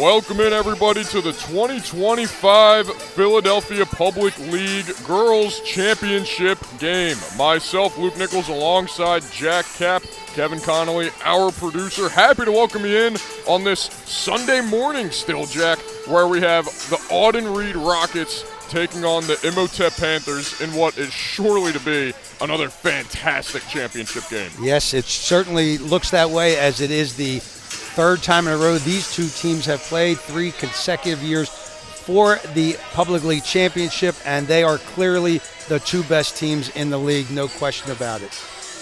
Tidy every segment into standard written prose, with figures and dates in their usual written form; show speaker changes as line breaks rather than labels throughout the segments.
Welcome in, everybody, to the 2025 Philadelphia Public League Girls Championship game. Myself, Luke Nichols, alongside Jack Cap, Kevin Connolly, our producer. Happy to welcome you in on this Sunday morning still, Jack, where we have the Audenried Rockets taking on the Imhotep Panthers in what is surely to be another fantastic championship game.
Yes, it certainly looks that way, as it is the third time in a row these two teams have played, 3 consecutive years for the Public League Championship, and they are clearly the two best teams in the league, no question about it.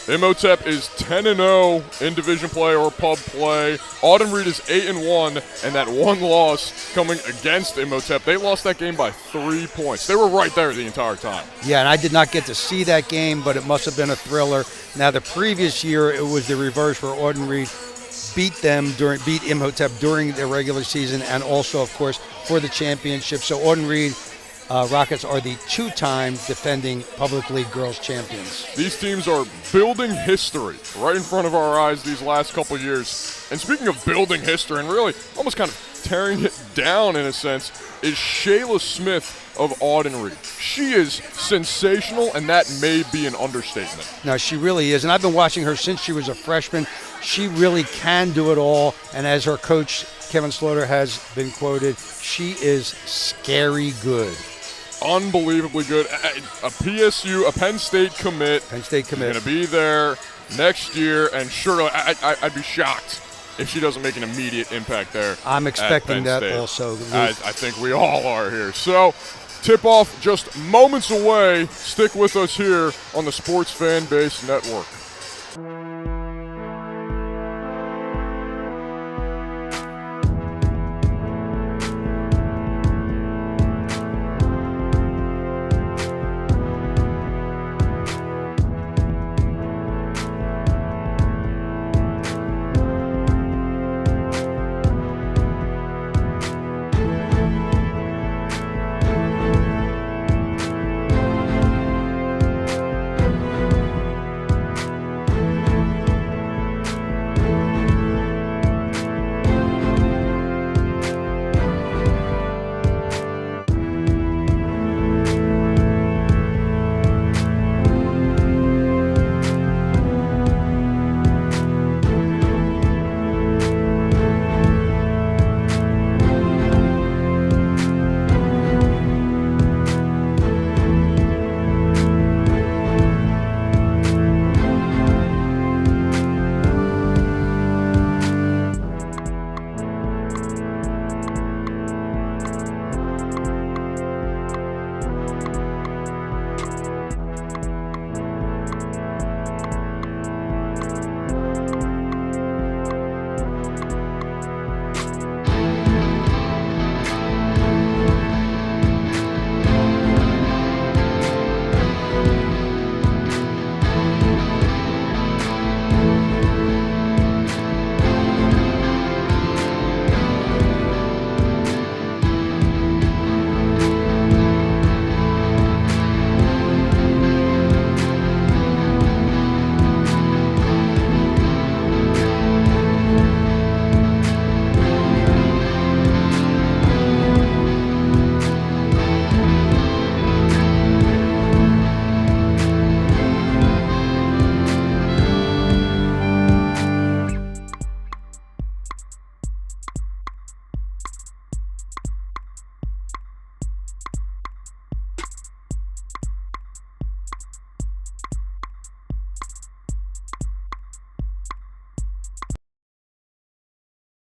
Imhotep is 10-0 in division play or pub play. Audenried is 8-1, and that one loss coming against Imhotep, they lost that game by 3 points. They were right there the entire time.
Yeah, and I did not get to see that game, but it must have been a thriller. Now, the previous year, it was the reverse, where Audenried beat Imhotep during their regular season, and also, of course, for the championship. So Audenried Rockets are the two-time defending Public League Girls champions.
These teams are building history right in front of our eyes these last couple years. And speaking of building history, and really almost kind of tearing it down in a sense, is Shayla Smith of Audenried. She is sensational, and that may be an understatement.
No, she really is, and I've been watching her since she was a freshman. She really can do it all, and as her coach, Kevin Slaughter, has been quoted, she is scary good.
Unbelievably good. A PSU, a Penn State commit. Going to be there next year, and surely I'd be shocked if she doesn't make an immediate impact there.
I'm expecting that State. Also.
I think we all are here. So, tip-off just moments away. Stick with us here on the Sports Fan Base Network.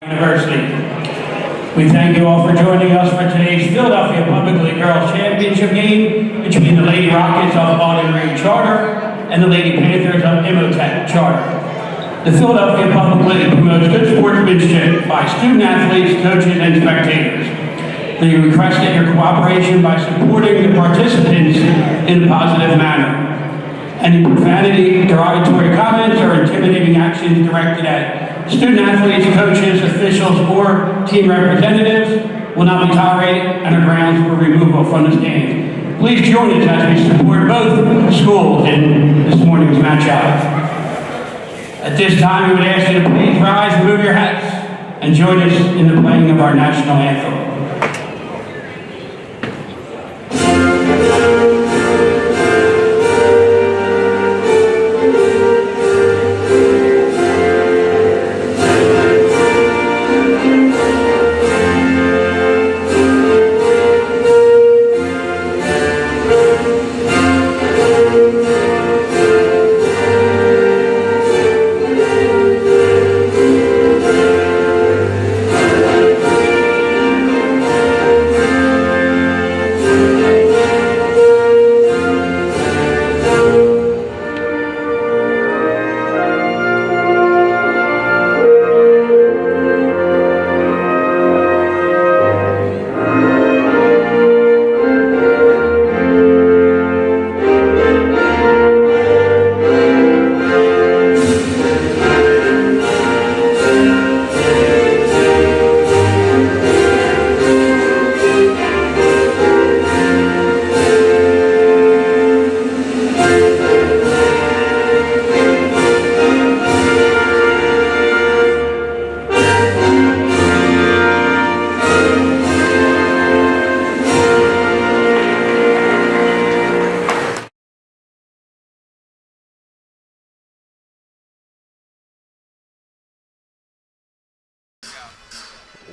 University. We thank you all for joining us for today's Philadelphia Public League Girls Championship game between the Lady Rockets of Audenried Charter and the Lady Panthers of Imhotep Charter. The Philadelphia Public League promotes good sportsmanship by student athletes, coaches, and spectators. They request that your cooperation by supporting the participants in a positive manner. Any profanity, derogatory comments, or intimidating actions directed at student athletes, coaches, officials, or team representatives will not be tolerated and are grounds for removal from the stand. Please join us as we support both schools in this morning's matchup. At this time, we would ask you to please rise and move your hats. and join us in the playing of our national anthem.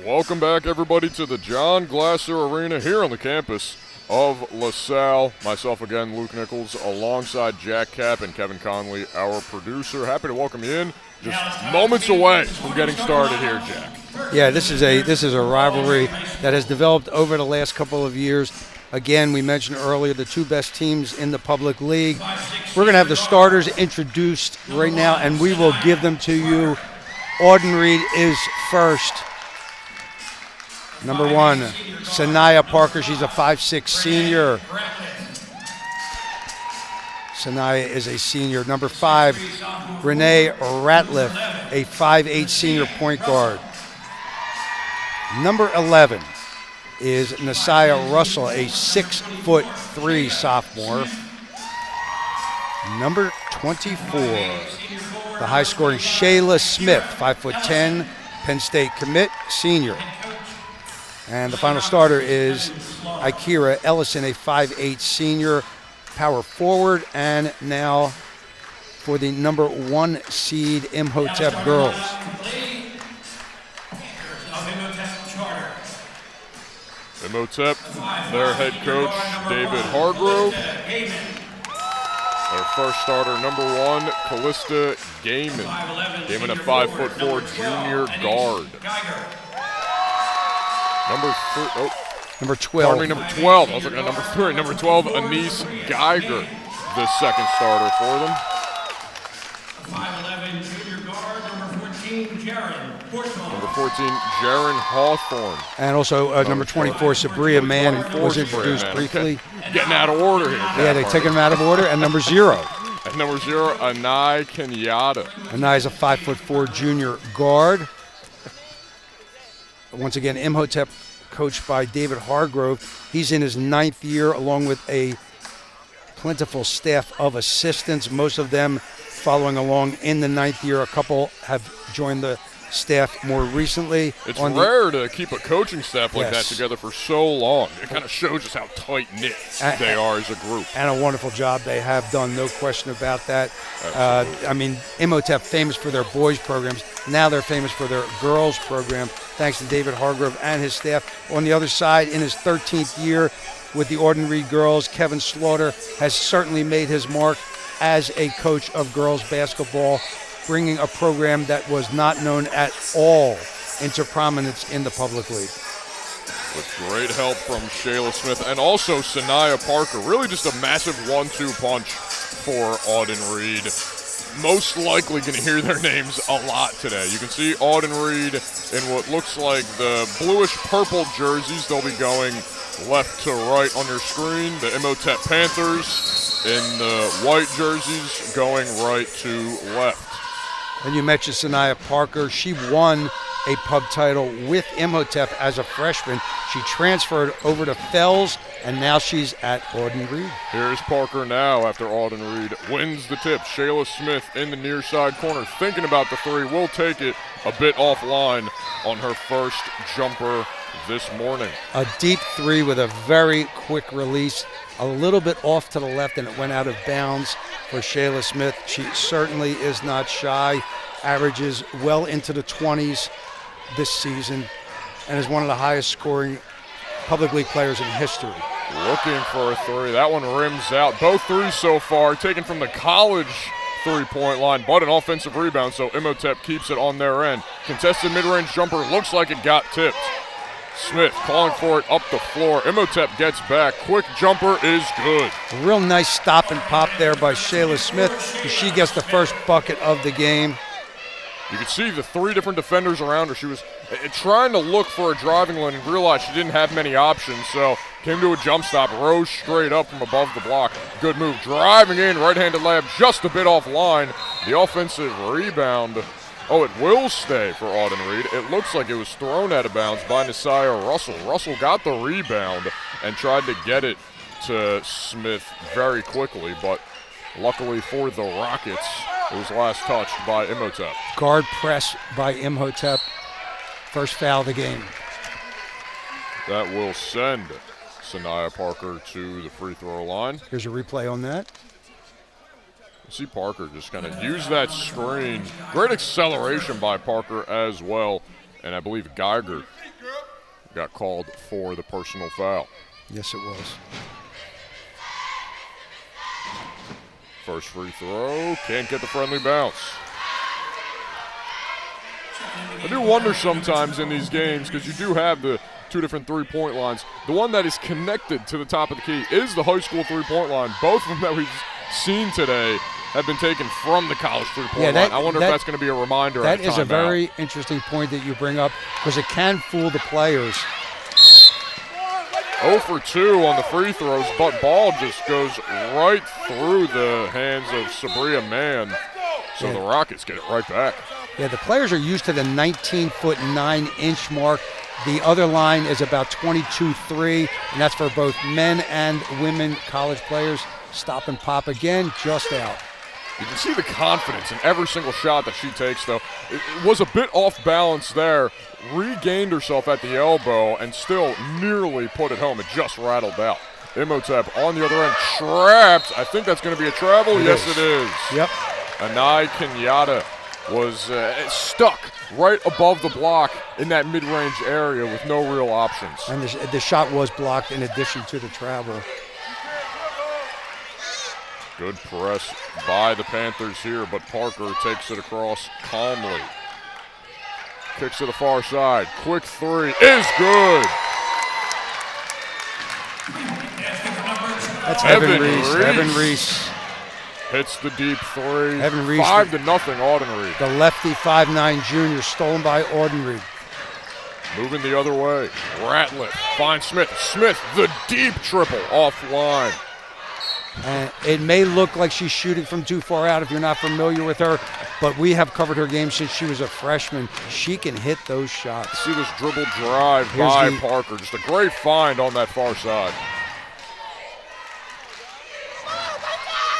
Welcome back, everybody, to the John Glaser Arena here on the campus of LaSalle. Myself again, Luke Nichols, alongside Jack Cap and Kevin Conley, our producer. Happy to welcome you in. Just moments away from getting started here, Jack.
Yeah, this is a rivalry that has developed over the last couple of years. Again, we mentioned earlier the two best teams in the public league. We're going to have the starters introduced right now, and we will give them to you. Audenried is first. Number 1, Sanaya Parker. She's a 5'6" senior. Sanaya is a senior. Number 5, Renee Ratliff, a 5'8" senior point guard. Number 11 is Nasaya Russell, a 6'3" sophomore. Number 24, the high-scoring Shayla Smith, 5'10", Penn State commit, senior. And the final starter is Ikira Ellison, a 5'8" senior, power forward. And now for the number 1 seed Imhotep girls.
Imhotep, their head coach, David Hargrove. Their first starter, number 1, Callista Gaiman. Gaiman, a 5'4" junior guard.
Number 12.
Pardon me, number 12. I was looking at number 3. Number 12, Anise Geiger, the second starter for them.
5'11" junior guard, number 14, Jaron Hawthorne.
Number 14, Jaron Hawthorne.
And also number 24, Sabria Mann, was introduced briefly.
Okay. Getting out of order here.
Yeah, they're taking them out of order. And number 0.
And number 0, Anai Kenyatta.
Anai is a 5'4" junior guard. Once again, Imhotep, coached by David Hargrove. He's in his 9th year, along with a plentiful staff of assistants, most of them following along in the 9th year. A couple have joined the staff more recently.
It's rare to keep a coaching staff like that together for so long. It kind of shows us how tight-knit they are as a group. And
a wonderful job they have done, no question about that. I mean, Imhotep, famous for their boys programs. Now they're famous for their girls program, thanks to David Hargrove and his staff. On the other side, in his 13th year with the Audenried girls, Kevin Slaughter has certainly made his mark as a coach of girls basketball, bringing a program that was not known at all into prominence in the public league.
With great help from Shayla Smith and also Sanaya Parker. Really just a massive 1-2 punch for Audenried. Most likely going to hear their names a lot today. You can see Audenried in what looks like the bluish-purple jerseys. They'll be going left to right on your screen. The Imhotep Panthers in the white jerseys going right to left.
And you mentioned Sanaya Parker. She won a pub title with Imhotep as a freshman. She transferred over to Fells, and now she's at Audenried.
Here's Parker now after Audenried wins the tip. Shayla Smith in the near side corner, thinking about the three. Will take it a bit offline on her first jumper this morning.
A deep three with a very quick release, a little bit off to the left, and it went out of bounds for Shayla Smith. She certainly is not shy, averages well into the 20s this season, and is one of the highest scoring public league players in history.
Looking for a three. That one rims out. Both threes so far taken from the college three-point line, but an offensive rebound, so Imhotep keeps it on their end. Contested mid-range jumper, looks like it got tipped. Smith calling for it up the floor. Imhotep gets back. Quick jumper is good.
A real nice stop and pop there by Shayla Smith. She gets the first bucket of the game.
You could see the three different defenders around her. She was trying to look for a driving lane and realized she didn't have many options, so came to a jump stop, rose straight up from above the block. Good move. Driving in, right-handed layup, just a bit offline. The offensive rebound. Oh, it will stay for Audenried. It looks like it was thrown out of bounds by Nasiah Russell. Russell got the rebound and tried to get it to Smith very quickly, but luckily for the Rockets, it was last touched by Imhotep.
Guard press by Imhotep. First foul of the game.
That will send Sanaya Parker to the free throw line.
Here's a replay on that.
See Parker just kind of use that screen. Great acceleration by Parker as well. And I believe Geiger got called for the personal foul.
Yes, it was.
First free throw, can't get the friendly bounce. I do wonder sometimes in these games, because you do have the two different three-point lines. The one that is connected to the top of the key is the high school three-point line. Both of them that we've seen today have been taken from the college three-point line. I wonder if that's going to be a reminder.
That is a very interesting point that you bring up, because it can fool the players.
0 for 2 on the free throws, but ball just goes right through the hands of Sabria Mann. So the Rockets get it right back.
Yeah, the players are used to the 19-foot 9-inch mark. The other line is about 22-3, and that's for both men and women college players. Stop and pop again, just out.
You can see the confidence in every single shot that she takes, though. It was a bit off balance there. Regained herself at the elbow and still nearly put it home. It just rattled out. Imhotep on the other end, trapped. I think that's going to be a travel. Yes, it is.
Yep.
Anai Kenyatta was stuck right above the block in that mid-range area with no real options.
And the shot was blocked in addition to the travel.
Good press by the Panthers here, but Parker takes it across calmly. Kicks to the far side. Quick three is good.
That's Evan Reese. Evan Reese
hits the deep three.
Evan Reese,
5-0 Audenried.
The lefty 5'9" junior, stolen by Audenried.
Moving the other way. Ratliff finds Smith. Smith, the deep triple offline.
And it may look like she's shooting from too far out if you're not familiar with her, but we have covered her game since she was a freshman. She can hit those shots.
See this dribble drive by Parker. Just a great find on that far side.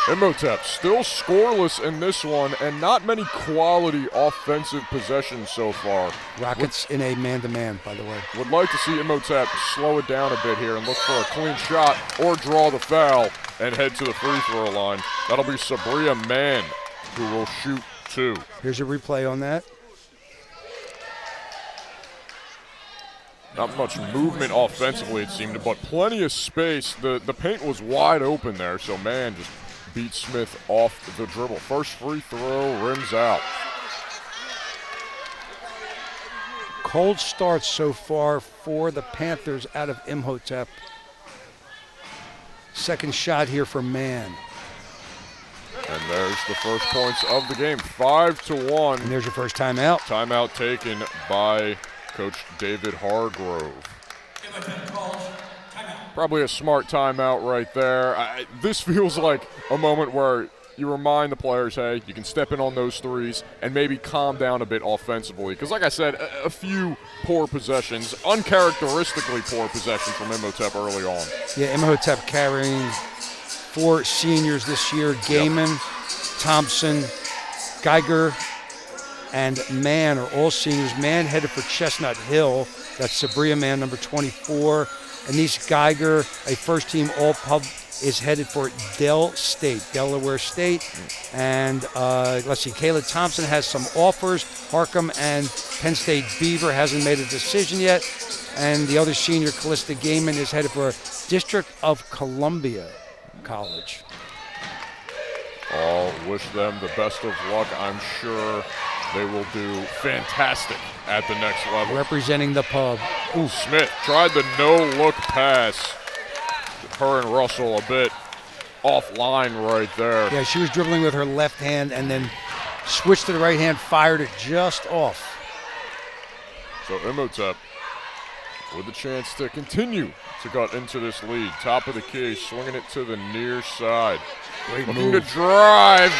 Imhotep still scoreless in this one, and not many quality offensive possessions so far.
Rockets in a man-to-man, by the way.
Would like to see Imhotep slow it down a bit here and look for a clean shot or draw the foul and head to the free throw line. That'll be Sabria Mann, who will shoot 2.
Here's a replay on that.
Not much movement offensively, it seemed, but plenty of space. The paint was wide open there, so Mann just beat Smith off the dribble. First free throw rims out.
Cold start so far for the Panthers out of Imhotep. Second shot here for Mann.
And there's the first points of the game, 5-1.
And there's your first timeout.
Timeout taken by Coach David Hargrove. Probably a smart timeout right there. This feels like a moment where you remind the players, hey, you can step in on those threes and maybe calm down a bit offensively. Because like I said, a few poor possessions, uncharacteristically poor possessions from Imhotep early on.
Yeah, Imhotep carrying 4 seniors this year, Gaiman, Thompson, Geiger, and Mann are all seniors. Mann headed for Chestnut Hill. That's Sabria Mann, number 24. Anise Geiger, a first-team All-Pub, is headed for Delaware State. And let's see, Kayla Thompson has some offers. Harcum and Penn State Beaver hasn't made a decision yet. And the other senior, Callista Gaiman, is headed for District of Columbia College.
I'll wish them the best of luck. I'm sure they will do fantastic at the next level.
Representing the pub.
Ooh, Smith tried the no-look pass. Her and Russell a bit offline right there.
Yeah, she was dribbling with her left hand and then switched to the right hand, fired it just off.
So Imhotep with a chance to continue to cut into this lead. Top of the key, swinging it to the near side.
Great
Looking
move.
to drive,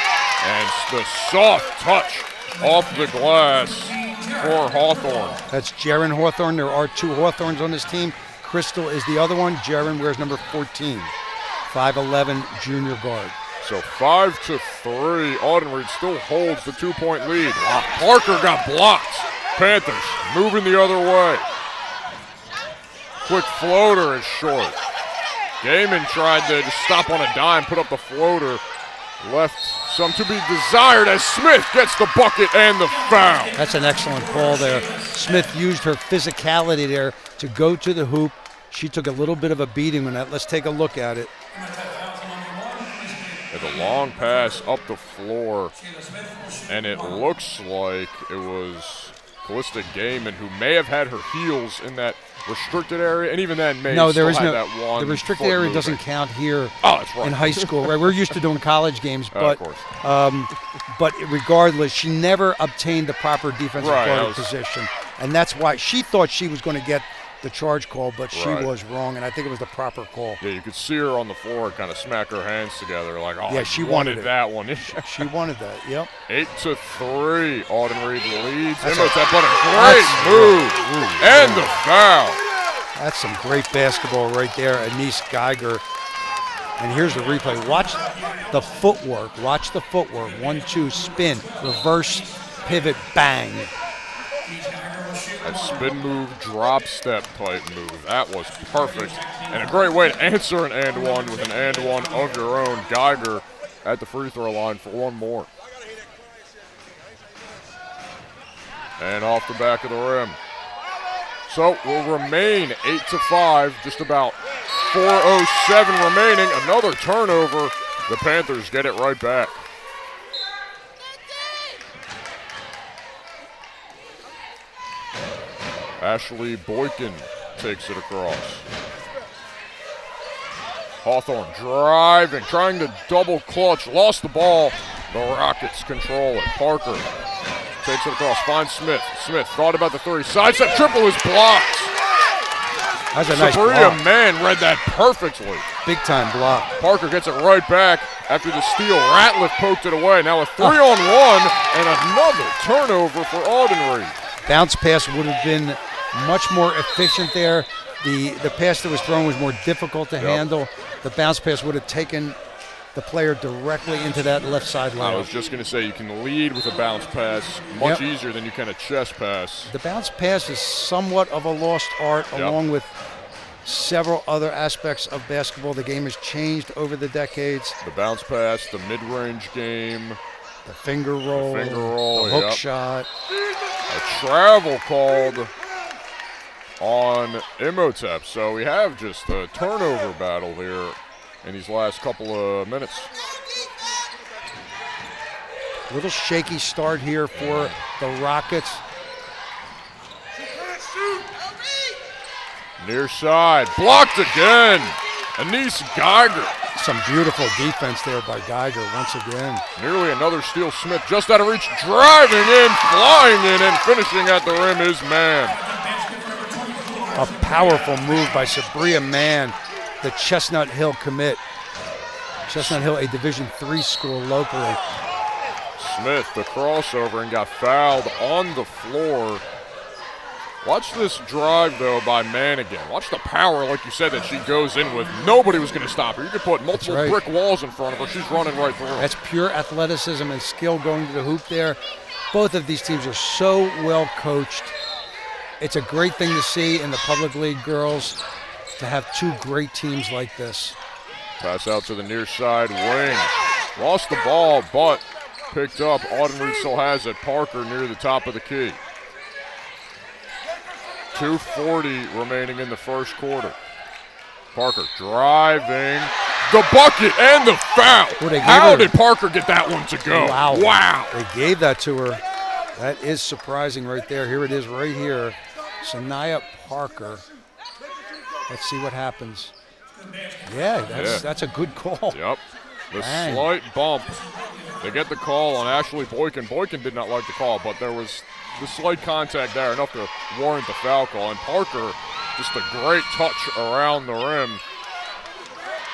and the soft touch off the glass for Hawthorne.
That's Jaron Hawthorne. There are 2 Hawthornes on this team. Crystal is the other one. Jaron wears number 14, 5'11", junior guard.
So 5-3, Audenried still holds the 2-point lead. Parker got blocked. Panthers moving the other way. Quick floater is short. Gaiman tried to just stop on a dime, put up the floater. Left some to be desired as Smith gets the bucket and the foul.
That's an excellent call there. Smith used her physicality there to go to the hoop. She took a little bit of a beating on that. Let's take a look at it.
With a long pass up the floor, and it looks like it was Callista Gaiman who may have had her heels in that restricted area, and even then may still have that one.
The restricted area doesn't count here
that's right.
in high school. Right, we're used to doing college games, but
of course.
but regardless, she never obtained the proper defensive guard position, and that's why she thought she was going to get the charge call, but she was wrong, and I think it was the proper call.
Yeah, you could see her on the floor kind of smack her hands together like, oh,
yeah, she wanted
that one.
She wanted that, yep.
8-3, Audenried leads. Imhotep, but a great move, and the foul.
That's some great basketball right there, Anise Geiger. And here's the replay. Watch the footwork. Watch the footwork. 1-2, spin, reverse, pivot, bang.
A spin move, drop step type move. That was perfect. And a great way to answer an and one with an and one of your own. Geiger at the free throw line for one more. And off the back of the rim. So we'll remain 8-5, just about 4:07 remaining. Another turnover. The Panthers get it right back. Ashley Boykin takes it across. Hawthorne driving, trying to double clutch, lost the ball. The Rockets control it. Parker takes it across, finds Smith. Smith thought about the three. Sidestep triple is blocked.
That's a nice
Sabria
block.
Mann read that perfectly.
Big time block.
Parker gets it right back after the steal. Ratliff poked it away. Now a 3-on-1 and another turnover for Audenried.
Bounce pass would have been much more efficient there. The pass that was thrown was more difficult to handle. The bounce pass would have taken the player directly into that left side line.
I was just going to say, you can lead with a bounce pass much easier than you can a chest pass.
The bounce pass is somewhat of a lost art, along with several other aspects of basketball. The game has changed over the decades.
The bounce pass, the mid-range game.
The finger roll,
the
hook shot.
A travel called on Imhotep. So we have just a turnover battle here in these last couple of minutes.
Little shaky start here for the Rockets.
Near side, blocked again. Anise Geiger.
Some beautiful defense there by Geiger once again.
Nearly another steal. Smith just out of reach, driving in, flying in, and finishing at the rim is Mann.
A powerful move by Sabria Mann, the Chestnut Hill commit. Chestnut Hill, a Division III school locally.
Smith, the crossover, and got fouled on the floor. Watch this drive, though, by Manigan. Watch the power, like you said, that she goes in with. Nobody was going to stop her. You could put multiple brick walls in front of her. She's running right through.
That's pure athleticism and skill going to the hoop there. Both of these teams are so well coached. It's a great thing to see in the public league girls to have two great teams like this.
Pass out to the near side wing. Lost the ball, but picked up. Audenried still has it. Parker near the top of the key. 2:40 remaining in the first quarter. Parker driving. The bucket and the foul. How did Parker get that one to go? Wow.
They gave that to her. That is surprising right there. Here it is right here. Sanaya Parker. Let's see what happens. Yeah, that's a good call.
Yep. The slight bump. They get the call on Ashley Boykin. Boykin did not like the call, but there was the slight contact there, enough to warrant the foul call. And Parker, just a great touch around the rim.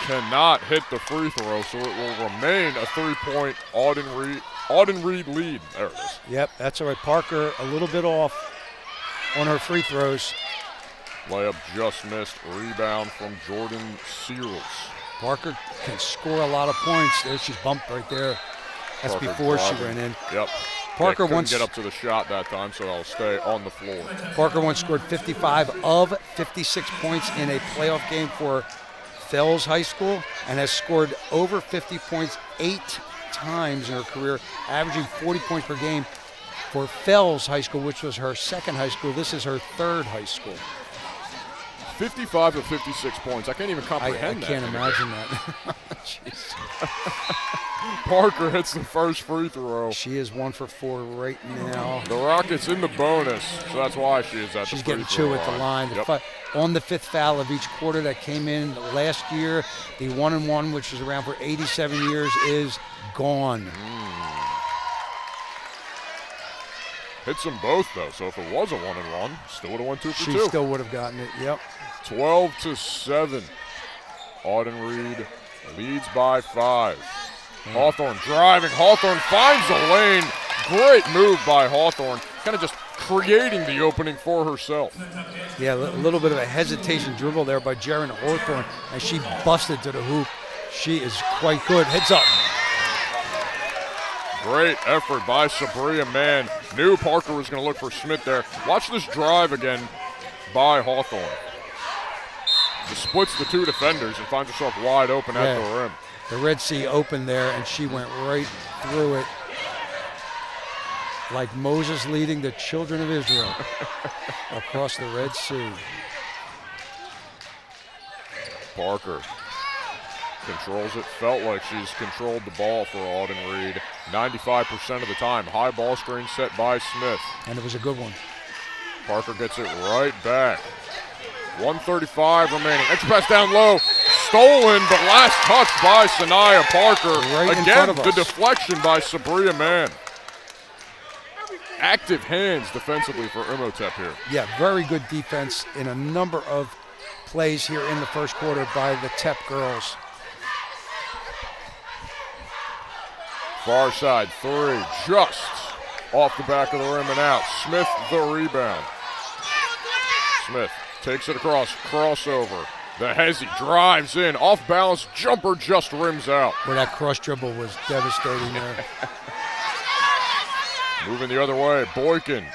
Cannot hit the free throw, so it will remain a three-point Audenried lead. There it is.
Yep, that's all right. Parker a little bit off on her free throws.
Layup just missed. Rebound from Jordan Searles.
Parker can score a lot of points. There, she's bumped right there. That's
Parker
before
driving.
she ran in.
Yep.
Parker
couldn't
once
get up to the shot that time, so I'll stay on the floor.
Parker once scored 55 of 56 points in a playoff game for Fells High School and has scored over 50 points 8 times in her career, averaging 40 points per game for Fells High School, which was her second high school. This is her third high school.
55 of 56 points. I can't even comprehend
that. I can't imagine that. Jeez.
Parker hits the first free throw.
She is 1 for 4 right now.
The Rockets in the bonus, so that's why she is at
She's
the free
getting
throw
2 at the line.
Yep.
On the 5th foul of each quarter that came in last year, the 1-and-1, which was around for 87 years, is gone.
Hits them both, though, so if it was a 1-and-1, still would have won 2 for 2.
She still would have gotten it, yep.
12-7. Audenried leads by 5. Hawthorne driving. Hawthorne finds a lane. Great move by Hawthorne. Kind of just creating the opening for herself.
Yeah, a little bit of a hesitation dribble there by Jaren Hawthorne, and she busted to the hoop. She is quite good. Heads up.
Great effort by Sabria Mann. Knew Parker was going to look for Smith there. Watch this drive again by Hawthorne. Just splits the two defenders and finds herself wide open at the rim.
The Red Sea opened there, and she went right through it like Moses leading the children of Israel across the Red Sea.
Parker controls it. Felt like she's controlled the ball for Audenried 95% of the time. High ball screen set by Smith.
And it was a good one.
Parker gets it right back. 1:35 remaining. Extra pass down low. Stolen, but last touch by Sanaya Parker.
Right
Again, the deflection by Sabria Mann. Active hands defensively for Imhotep here.
Yeah, very good defense in a number of plays here in the first quarter by the Tep girls.
Far side 3, just off the back of the rim and out. Smith the rebound. Smith takes it across, crossover. The Hezzy drives in, off balance, jumper just rims out.
Where that cross dribble was devastating there.
Moving the other way, Boykin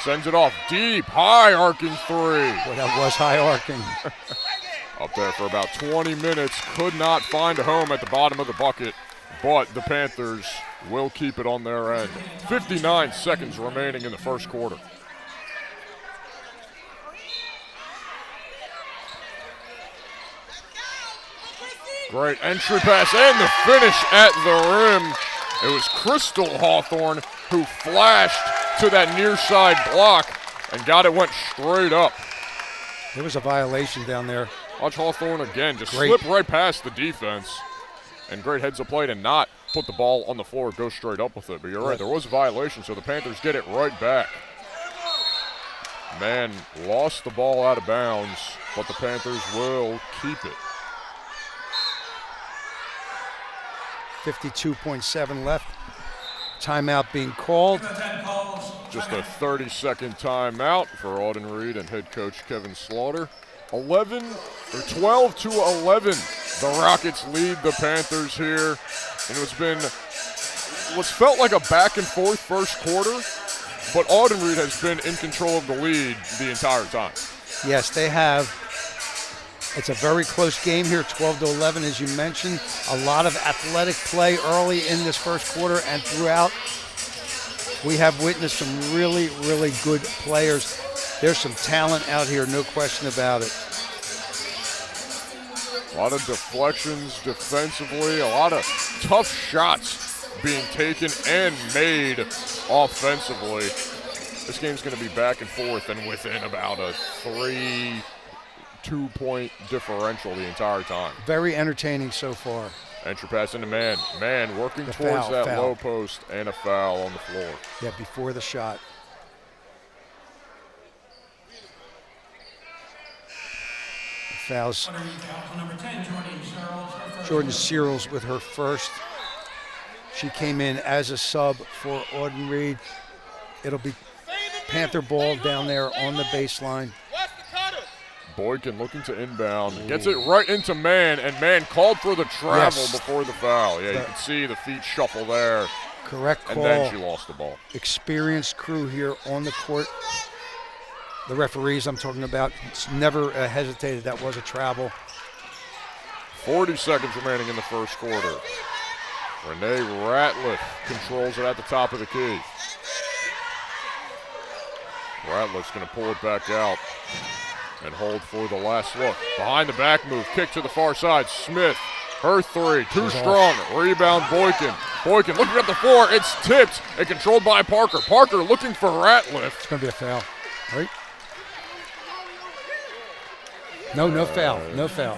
sends it off deep, high arcing 3.
Well, that was high arcing.
Up there for about 20 minutes, could not find a home at the bottom of the bucket, but the Panthers will keep it on their end. 59 seconds remaining in the first quarter. Great entry pass and the finish at the rim. It was Crystal Hawthorne who flashed to that near side block and went straight up.
There was a violation down there.
Watch Hawthorne again, just slip right past the defense. And great heads of play to not put the ball on the floor, go straight up with it. But you're right, there was a violation, so the Panthers get it right back. Man lost the ball out of bounds, but the Panthers will keep it.
52.7 left. Timeout being called.
Just a 30-second timeout for Audenried and head coach Kevin Slaughter. 12 to 11. The Rockets lead the Panthers here. And it's been what's felt like a back and forth first quarter, but Audenried has been in control of the lead the entire time.
Yes, they have. It's a very close game here, 12 to 11, as you mentioned. A lot of athletic play early in this first quarter and throughout. We have witnessed some really, really good players. There's some talent out here, no question about it.
A lot of deflections defensively, a lot of tough shots being taken and made offensively. This game's going to be back and forth and within about a 2-point differential the entire time.
Very entertaining so far.
Entry pass into man. Man working towards that low post and a foul on the floor.
Yeah, before the shot. Fouls. Jordan Searles with her first. She came in as a sub for Audenried. It'll be Panther ball down there on the baseline.
Boykin looking to inbound. Gets it right into Man, and Man called for the travel before the foul. Yeah, you can see the feet shuffle there.
Correct call.
And then she lost the ball.
Experienced crew here on the court. The referees I'm talking about never hesitated. That was a travel.
40 seconds remaining in the first quarter. Renee Ratliff controls it at the top of the key. Ratliff's going to pull it back out and hold for the last look. Behind the back move, kick to the far side. Smith, her three, too strong. Rebound Boykin. Boykin looking at the floor. It's tipped and controlled by Parker. Parker looking for Ratliff.
It's going to be a foul, right? No foul. No foul.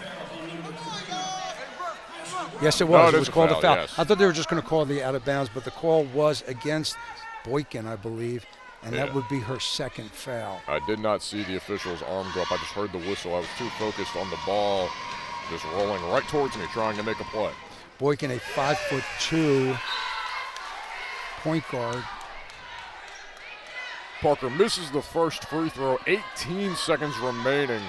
Yes, it was.
No,
it was called a foul.
Yes.
I thought they were just going to call the out of bounds, but the call was against Boykin, I believe, and that would be her second foul.
I did not see the official's arm go up. I just heard the whistle. I was too focused on the ball, just rolling right towards me, trying to make a play.
Boykin, a 5'2" point guard.
Parker misses the first free throw, 18 seconds remaining.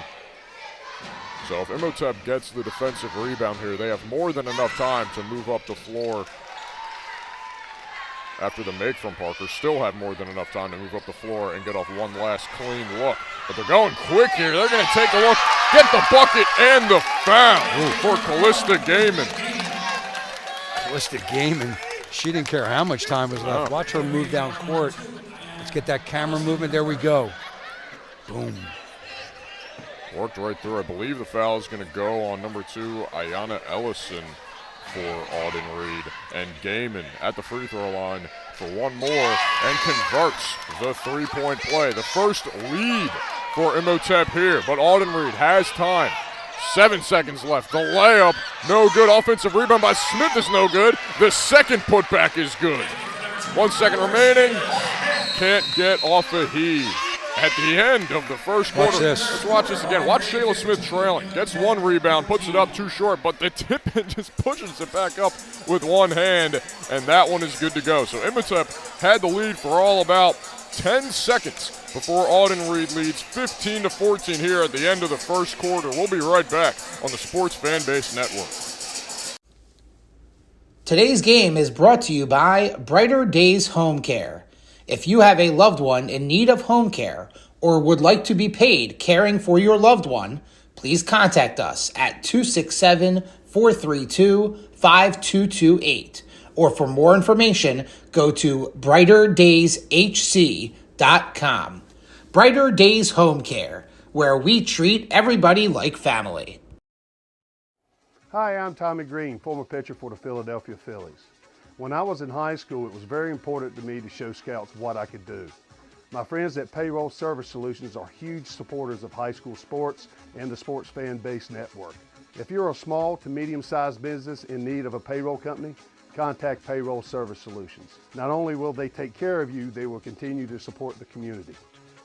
So if Imhotep gets the defensive rebound here, they have more than enough time to move up the floor. After the make from Parker, still have more than enough time to move up the floor and get off one last clean look. But they're going quick here. They're going to take a look, get the bucket and the foul for Callista Gaiman.
Callista Gaiman, she didn't care how much time was left. Watch her move down court. Let's get that camera movement. There we go. Boom.
Worked right through. I believe the foul is going to go on number 2, Ayanna Ellison for Audenried. And Gaiman at the free throw line for one more and converts the three-point play. The first lead for Imhotep here, but Audenried has time. 7 seconds left. The layup, no good. Offensive rebound by Smith is no good. The second putback is good. 1 second remaining. Can't get off a heave. At the end of the first quarter, let's watch this again. Watch Shayla Smith trailing. Gets one rebound, puts it up too short, but the tip-in just pushes it back up with one hand, and that one is good to go. So Imhotep had the lead for all about 10 seconds before Audenried leads 15-14 here at the end of the first quarter. We'll be right back on the Sports Fanbase Network.
Today's game is brought to you by Brighter Days Home Care. If you have a loved one in need of home care or would like to be paid caring for your loved one, please contact us at 267-432-5228. Or for more information, go to brighterdayshc.com. Brighter Days Home Care, where we treat everybody like family.
Hi, I'm Tommy Green, former pitcher for the Philadelphia Phillies. When I was in high school, it was very important to me to show scouts what I could do. My friends at Payroll Service Solutions are huge supporters of high school sports and the Sports Fan Base Network. If you're a small to medium-sized business in need of a payroll company, contact Payroll Service Solutions. Not only will they take care of you, they will continue to support the community.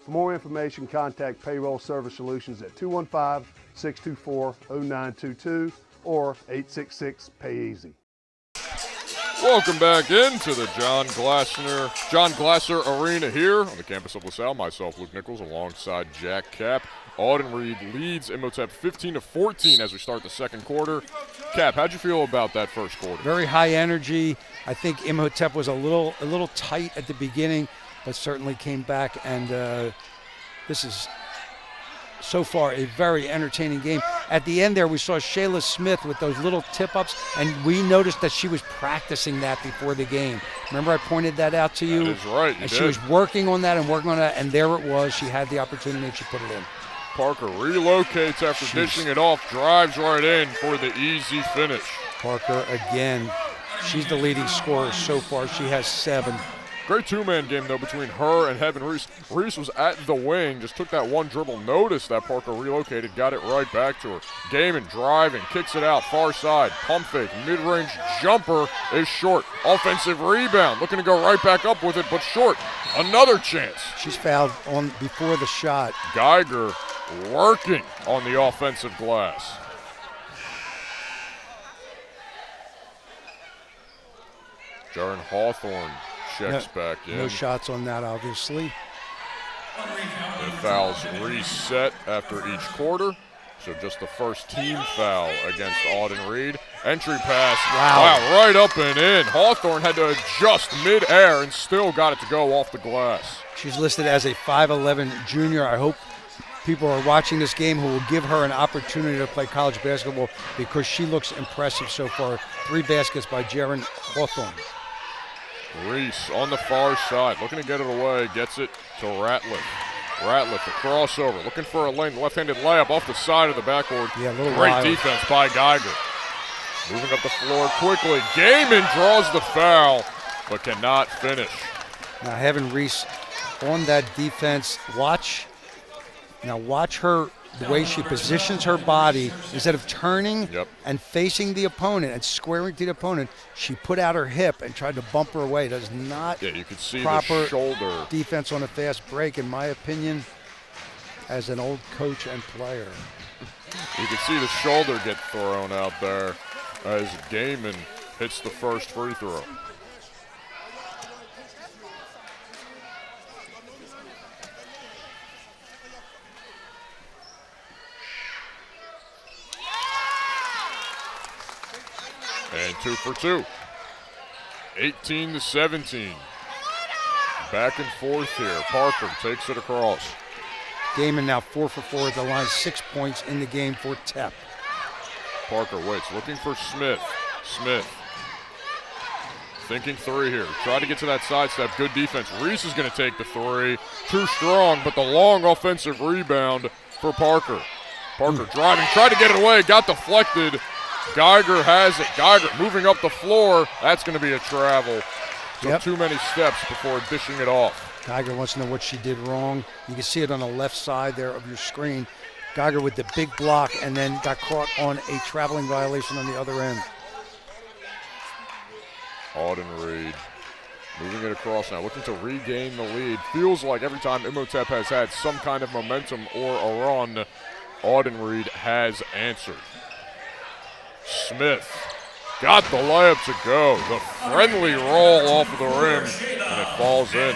For more information, contact Payroll Service Solutions at 215-624-0922 or 866-PAY-EASY.
Welcome back into the John Glaser Arena here on the campus of LaSalle. Myself, Luke Nichols, alongside Jack Cap. Audenried leads Imhotep 15-14 as we start the second quarter. Cap, how'd you feel about that first quarter?
Very high energy. I think Imhotep was a little tight at the beginning, but certainly came back, and this is so far a very entertaining game. At the end there, we saw Shayla Smith with those little tip-ups, and we noticed that she was practicing that before the game. Remember I pointed that out to you?
That is right, you
and
did.
She was working on that, and there it was. She had the opportunity, and she put it in.
Parker relocates after dishing it off, drives right in for the easy finish.
Parker again. She's the leading scorer so far. She has 7.
Great two-man game, though, between her and Heaven Reese. Reese was at the wing, just took that one dribble, noticed that Parker relocated, got it right back to her. Gaiman driving, kicks it out, far side, pump fake, mid-range jumper is short. Offensive rebound, looking to go right back up with it, but short. Another chance.
She's fouled on before the shot.
Geiger working on the offensive glass. Jaren Hawthorne checks back in.
No shots on that, obviously.
The fouls reset after each quarter. So just the first team foul against Audenried. Entry pass. Wow, right up and in. Hawthorne had to adjust mid-air and still got it to go off the glass.
She's listed as a 5'11 junior. I hope people are watching this game who will give her an opportunity to play college basketball because she looks impressive so far. 3 baskets by Jaren Hawthorne.
Reese on the far side, looking to get it away, gets it to Ratliff. Ratliff, the crossover, looking for a lane, left-handed layup off the side of the backboard.
Yeah, a little
Great
wild.
defense by Geiger. Moving up the floor quickly. Gaiman draws the foul, but cannot finish.
Now Heaven Reese on that defense. Watch her, the way she positions her body. Instead of turning and facing the opponent and squaring to the opponent, she put out her hip and tried to bump her away. Does not
you could see
proper
the shoulder.
defense on a fast break, in my opinion, as an old coach and player.
You can see the shoulder get thrown out there as Gaiman hits the first free throw. And 2 for 2. 18-17. Back and forth here. Parker takes it across.
Gaiman now 4 for 4 at the line, 6 points in the game for Tep.
Parker waits, looking for Smith. Smith thinking 3 here. Try to get to that side step. Good defense. Reese is going to take the 3. Too strong, but the long offensive rebound for Parker. Parker driving, tried to get it away, got deflected. Geiger has it. Geiger moving up the floor. That's going to be a travel. So too many steps before dishing it off.
Geiger wants to know what she did wrong. You can see it on the left side there of your screen. Geiger with the big block and then got caught on a traveling violation on the other end.
Audenried moving it across now, looking to regain the lead. Feels like every time Imhotep has had some kind of momentum or a run, Audenried has answered. Smith got the layup to go. The friendly roll off of the rim, and it falls in.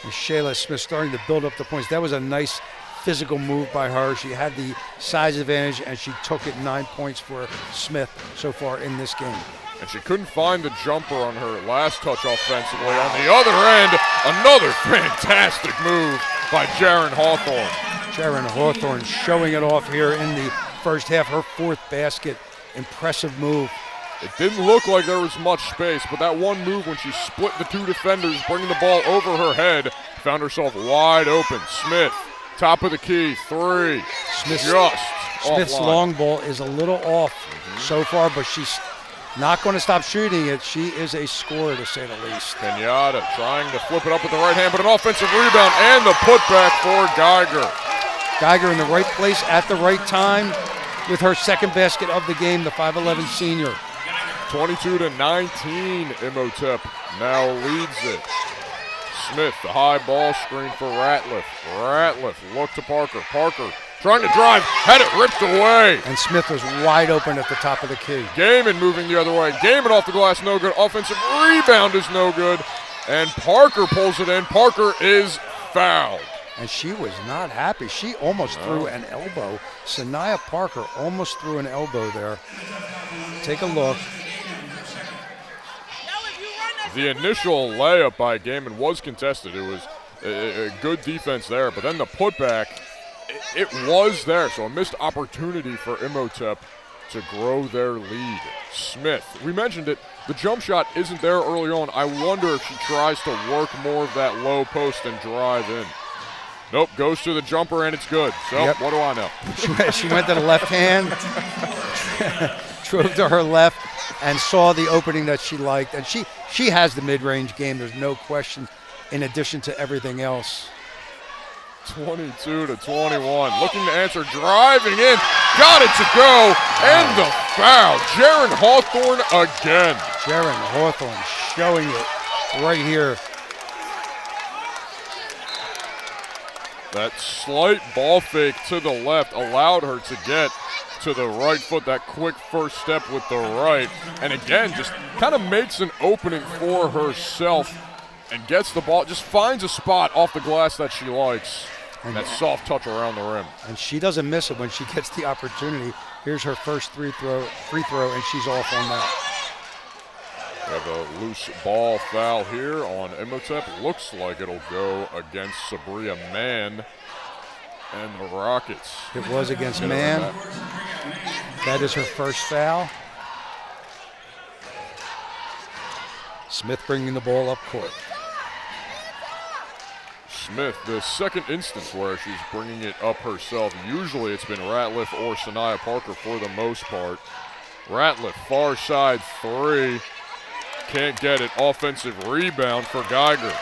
And Shayla Smith starting to build up the points. That was a nice physical move by her. She had the size advantage, and she took it. 9 points for Smith so far in this game.
And she couldn't find the jumper on her last touch offensively. On the other end, another fantastic move by Jaren Hawthorne.
Jaren Hawthorne showing it off here in the first half. Her 4th basket. Impressive move.
It didn't look like there was much space, but that one move when she split the 2 defenders, bringing the ball over her head, found herself wide open. Smith, top of the key, 3.
Smith's
offline.
long ball is a little off so far, but she's not going to stop shooting it. She is a scorer, to say the least.
Kenyatta trying to flip it up with the right hand, but an offensive rebound and the putback for Geiger.
Geiger in the right place at the right time with her 2nd basket of the game, the 5'11 senior.
22-19, Imhotep now leads it. Smith, the high ball screen for Ratliff. Ratliff look to Parker. Parker trying to drive, had it ripped away.
And Smith was wide open at the top of the key.
Gaiman moving the other way. Gaiman off the glass, no good. Offensive rebound is no good. And Parker pulls it in. Parker is fouled.
And she was not happy. She almost threw an elbow. Sanaya Parker almost threw an elbow there. Take a look.
The initial layup by Gaiman was contested. It was a good defense there, but then the putback, it was there. So a missed opportunity for Imhotep to grow their lead. Smith, we mentioned it, the jump shot isn't there early on. I wonder if she tries to work more of that low post and drive in. Nope, goes to the jumper and it's good. So what do I know?
She went to the left hand, drove to her left, and saw the opening that she liked. And she has the mid-range game, there's no question, in addition to everything else.
22 to 21, looking to answer, driving in, got it to go, and the foul. Jaron Hawthorne again.
Jaron Hawthorne showing it right here.
That slight ball fake to the left allowed her to get to the right foot, that quick first step with the right. And again, just kind of makes an opening for herself and gets the ball, just finds a spot off the glass that she likes. And that soft touch around the rim.
And she doesn't miss it when she gets the opportunity. Here's her first free throw, and she's off on that.
We have a loose ball foul here on Imhotep. Looks like it'll go against Sabria Mann and the Rockets.
It was against Mann. That is her first foul. Smith bringing the ball up court.
Smith, the second instance where she's bringing it up herself. Usually it's been Ratliff or Sanaya Parker for the most part. Ratliff, far side three. Can't get it. Offensive rebound for Geiger.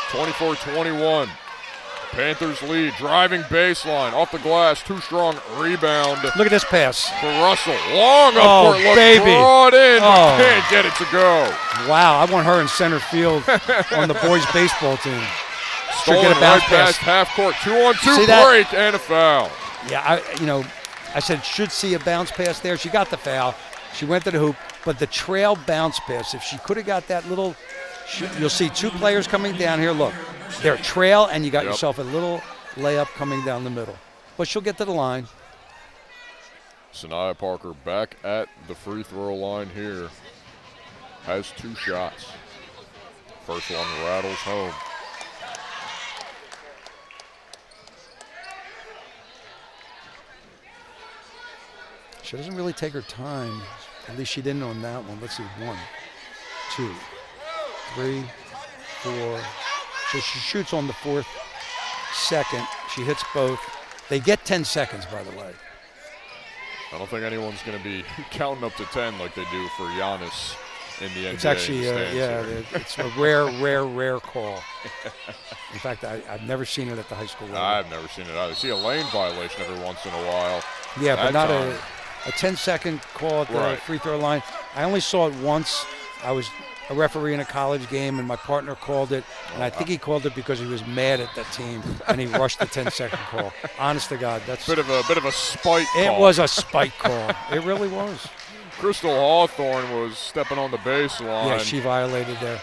24-21. Panthers lead. Driving baseline. Off the glass. Too strong. Rebound.
Look at this pass.
For Russell. Long up court look.
Baby.
Brought in. But can't get it to go.
Wow, I want her in center field on the boys' baseball team.
Stolen
get a bounce
right past half court. 2-on-2 break and a foul.
Yeah, I said should see a bounce pass there. She got the foul. She went to the hoop, but the trail bounce pass, if she could have got that little, you'll see two players coming down here. Look, they're trail, and you got yourself a little layup coming down the middle. But she'll get to the line.
Sanaya Parker back at the free throw line here. Has two shots. First one rattles home.
She doesn't really take her time. At least she didn't on that one. Let's see. 1, 2, 3, 4. So she shoots on the fourth second. She hits both. They get 10 seconds, by the way.
I don't think anyone's going to be counting up to 10 like they do for Giannis in the NBA.
It's actually, it's a rare call. In fact, I've never seen it at the high school level.
I've never seen it either. See a lane violation every once in a while.
Yeah, but not a 10-second call at the free throw line. I only saw it once. I was a referee in a college game, and my partner called it, and I think he called it because he was mad at that team, and he rushed the 10-second call. Honest to God, that's
bit of a spite call.
It was a spite call. It really was.
Crystal Hawthorne was stepping on the baseline.
Yeah, she violated there.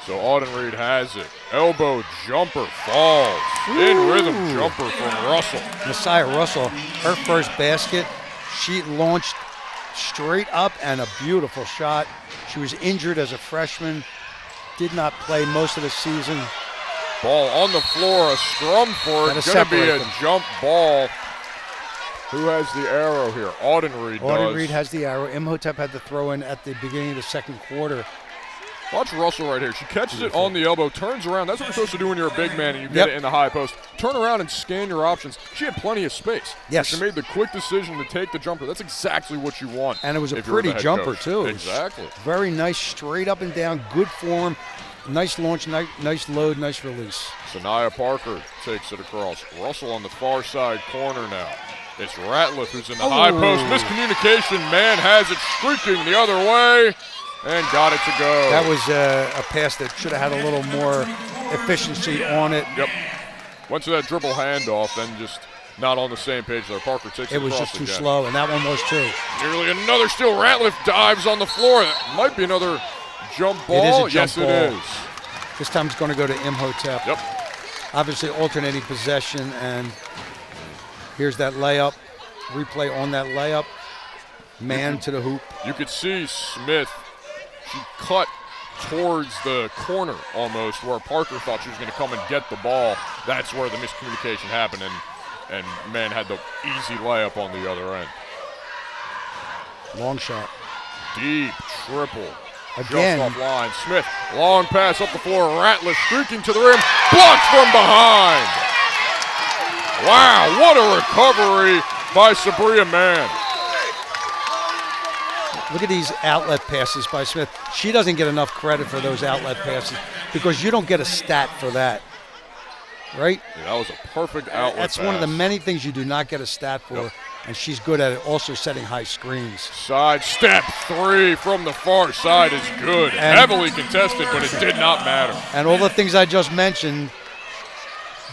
So Audenried has it. Elbow jumper falls. In rhythm jumper from Russell.
Messiah Russell, her first basket, she launched straight up and a beautiful shot. She was injured as a freshman, did not play most of the season.
Ball on the floor, a scrum for it. Going to be a jump ball. Who has the arrow here? Audenried does.
Audenried has the arrow. Imhotep had the throw in at the beginning of the second quarter.
Watch Russell right here. She catches it on the elbow, turns around. That's what you're supposed to do when you're a big man and you get it in the high post. Turn around and scan your options. She had plenty of space.
Yes.
She made the quick decision to take the jumper. That's exactly what you want.
And it was a pretty jumper, too.
Exactly.
Very nice, straight up and down, good form. Nice launch, nice load, nice release.
Sanaya Parker takes it across. Russell on the far side corner now. It's Ratliff who's in the high post. Miscommunication. Man has it streaking the other way. And got it to go.
That was a pass that should have had a little more efficiency on it.
Yep. Went to that dribble handoff, then just not on the same page there. Parker takes it
It was
across
just too
again.
slow, and that one was too.
Nearly another steal. Ratliff dives on the floor. That might be another jump ball.
It is a jump
yes,
ball.
it is.
This time it's going to go to Imhotep.
Yep.
Obviously alternating possession, and here's that layup. Replay on that layup. Man to the hoop.
You could see Smith. She cut towards the corner almost, where Parker thought she was going to come and get the ball. That's where the miscommunication happened, and man had the easy layup on the other end.
Long shot.
Deep triple.
Again.
Just off line. Smith, long pass up the floor. Ratliff streaking to the rim. Blocked from behind. Wow, what a recovery by Sabria Mann.
Look at these outlet passes by Smith. She doesn't get enough credit for those outlet passes because you don't get a stat for that, right?
Yeah, that was a perfect outlet
That's
pass.
one of the many things you do not get a stat for,
Yep.
and she's good at it, also setting high screens.
Side step three from the far side is good.
And-
Heavily contested, but it did not matter.
And all the things I just mentioned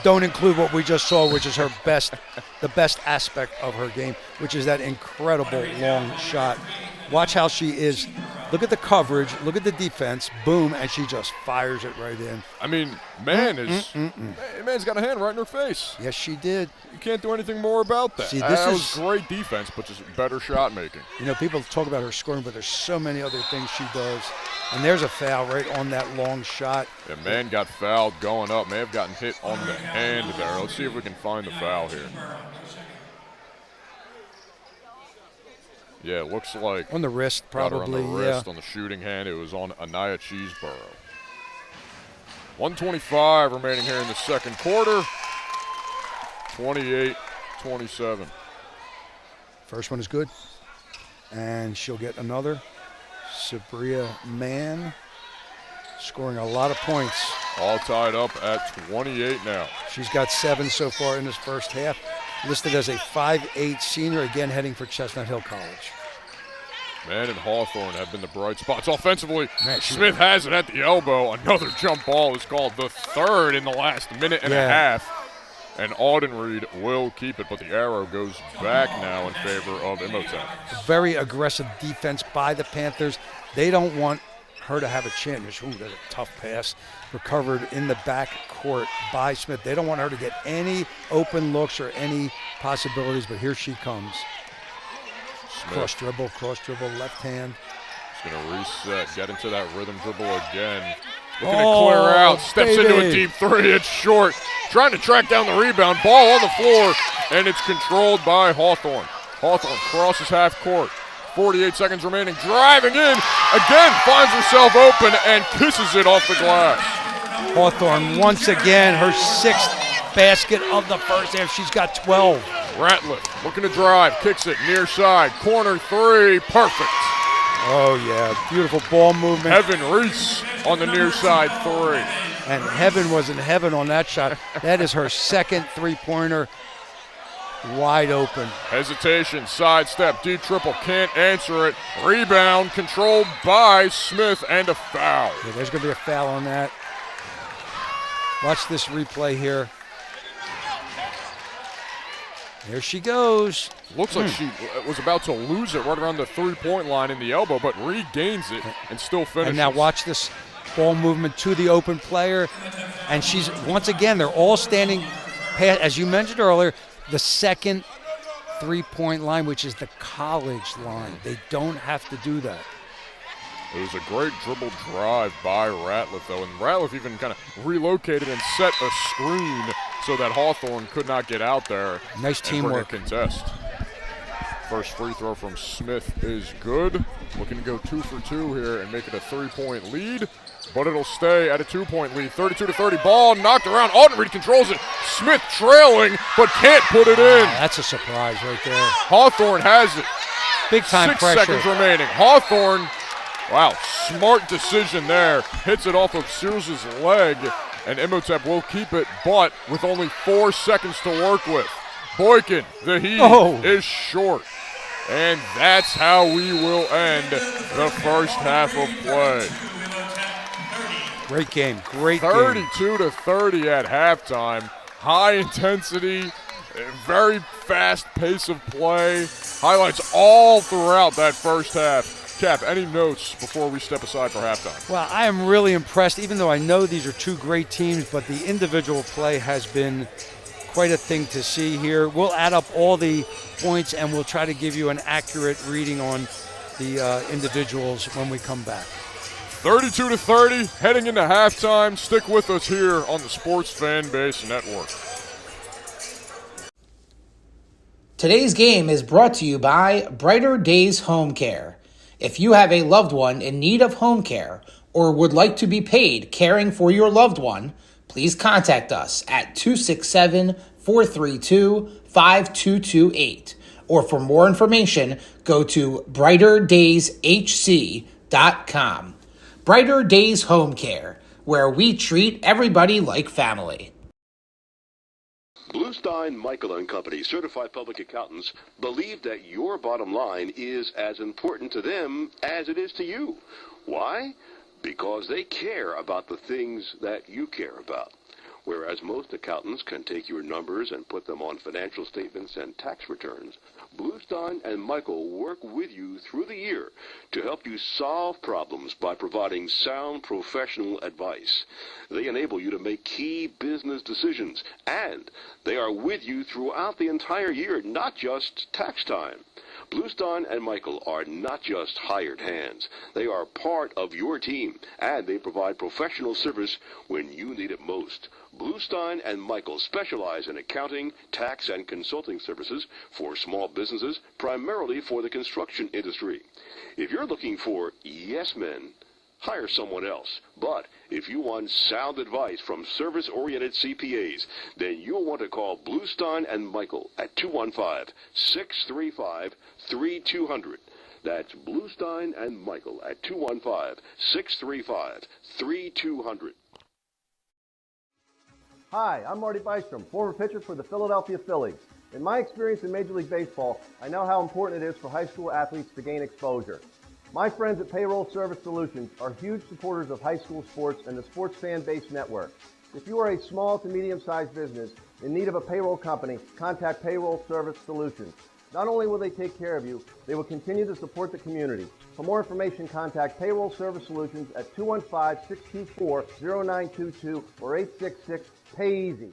don't include what we just saw, which is her best, the best aspect of her game, which is that incredible long shot. Watch how she is. Look at the coverage. Look at the defense. Boom, and she just fires it right in.
I mean, Man's got a hand right in her face.
Yes, she did.
You can't do anything more about that.
See, this
that
is-
was great defense, but just better shot making.
You know, people talk about her scoring, but there's so many other things she does. And there's a foul right on that long shot.
Yeah, Man got fouled going up. May have gotten hit on the hand there. Let's see if we can find the foul here. Yeah, it looks like
On the wrist,
got her
probably,
on the wrist
yeah.
on the shooting hand. It was on Anaya Cheeseborough. 1:25 remaining here in the second quarter. 28-27.
First one is good. And she'll get another. Sabria Mann scoring a lot of points.
All tied up at 28 now.
She's got 7 so far in this first half. Listed as a 5'8" senior, again heading for Chestnut Hill College.
Man and Hawthorne have been the bright spots offensively.
Man, she-
Smith has it at the elbow. Another jump ball is called, the third in the last minute and a half. And Audenried will keep it, but the arrow goes back now in favor of Imhotep.
Very aggressive defense by the Panthers. They don't want her to have a chance. Ooh, that's a tough pass. Recovered in the back court by Smith. They don't want her to get any open looks or any possibilities, but here she comes.
Smith
Cross dribble, left hand.
is going to reset, get into that rhythm dribble again. Looking to clear out, steps into a
baby.
deep three, it's short. Trying to track down the rebound, ball on the floor, and it's controlled by Hawthorne. Hawthorne crosses half court. 48 seconds remaining, driving in, again finds herself open and kisses it off the glass.
Hawthorne once again, her 6th basket of the first half. She's got 12.
Ratliff looking to drive, kicks it near side, corner three, perfect.
Oh, yeah, beautiful ball movement.
Evan Reese on the near side three.
And heaven was in heaven on that shot. That is her 2nd three-pointer, wide open.
Hesitation, sidestep, deep triple, can't answer it. Rebound controlled by Smith and a foul.
Yeah, there's going to be a foul on that. Watch this replay here. There she goes.
Looks like she was about to lose it right around the three-point line in the elbow, but regains it and still finishes.
And now watch this ball movement to the open player. And she's, once again, they're all standing past, as you mentioned earlier, the 2nd three-point line, which is the college line. They don't have to do that.
It was a great dribble drive by Ratliff, though, and Ratliff even kind of relocated and set a screen so that Hawthorne could not get out there.
Nice
and bring a
teamwork.
contest. First free throw from Smith is good. Looking to go 2 for 2 here and make it a 3-point lead, but it'll stay at a 2-point lead. 32-30, ball knocked around. Audenried controls it. Smith trailing, but can't put it in.
That's a surprise right there.
Hawthorne has it.
Big time
6
pressure.
seconds remaining. Hawthorne, wow, smart decision there. Hits it off of Sears' leg, and Imhotep will keep it, but with only 4 seconds to work with. Boykin, the heave, is short. And that's how we will end the first half of play.
Great game. Great game.
32-30 at halftime. High intensity A very fast pace of play. Highlights all throughout that first half. Cap, any notes before we step aside for halftime?
Well, I am really impressed, even though I know these are two great teams, but the individual play has been quite a thing to see here. We'll add up all the points and we'll try to give you an accurate reading on the individuals when we come back.
32-30, heading into halftime. Stick with us here on the Sports Fan Base Network.
Today's game is brought to you by Brighter Days Home Care. If you have a loved one in need of home care or would like to be paid caring for your loved one, please contact us at 267-432-5228. Or for more information, go to brighterdays.hc.com. Brighter Days Home Care, where we treat everybody like family.
Bluestein, Michael & Company, certified public accountants, believe that your bottom line is as important to them as it is to you. Why? Because they care about the things that you care about. Whereas most accountants can take your numbers and put them on financial statements and tax returns, Bluestein and Michael work with you through the year to help you solve problems by providing sound professional advice. They enable you to make key business decisions, and they are with you throughout the entire year, not just tax time. Bluestein and Michael are not just hired hands. They are part of your team, and they provide professional service when you need it most. Bluestein and Michael specialize in accounting, tax, and consulting services for small businesses, primarily for the construction industry. If you're looking for yes men, hire someone else. But if you want sound advice from service-oriented CPAs, then you'll want to call Bluestein and Michael at 215-635-3200. That's Bluestein and Michael at 215-635-3200.
Hi, I'm Marty Bystrom, former pitcher for the Philadelphia Phillies. In my experience in Major League Baseball, I know how important it is for high school athletes to gain exposure. My friends at Payroll Service Solutions are huge supporters of high school sports and the Sports Fan Base Network. If you are a small to medium-sized business in need of a payroll company, contact Payroll Service Solutions. Not only will they take care of you, they will continue to support the community. For more information, contact Payroll Service Solutions at 215-624-0922 or 866-PAY-EASY.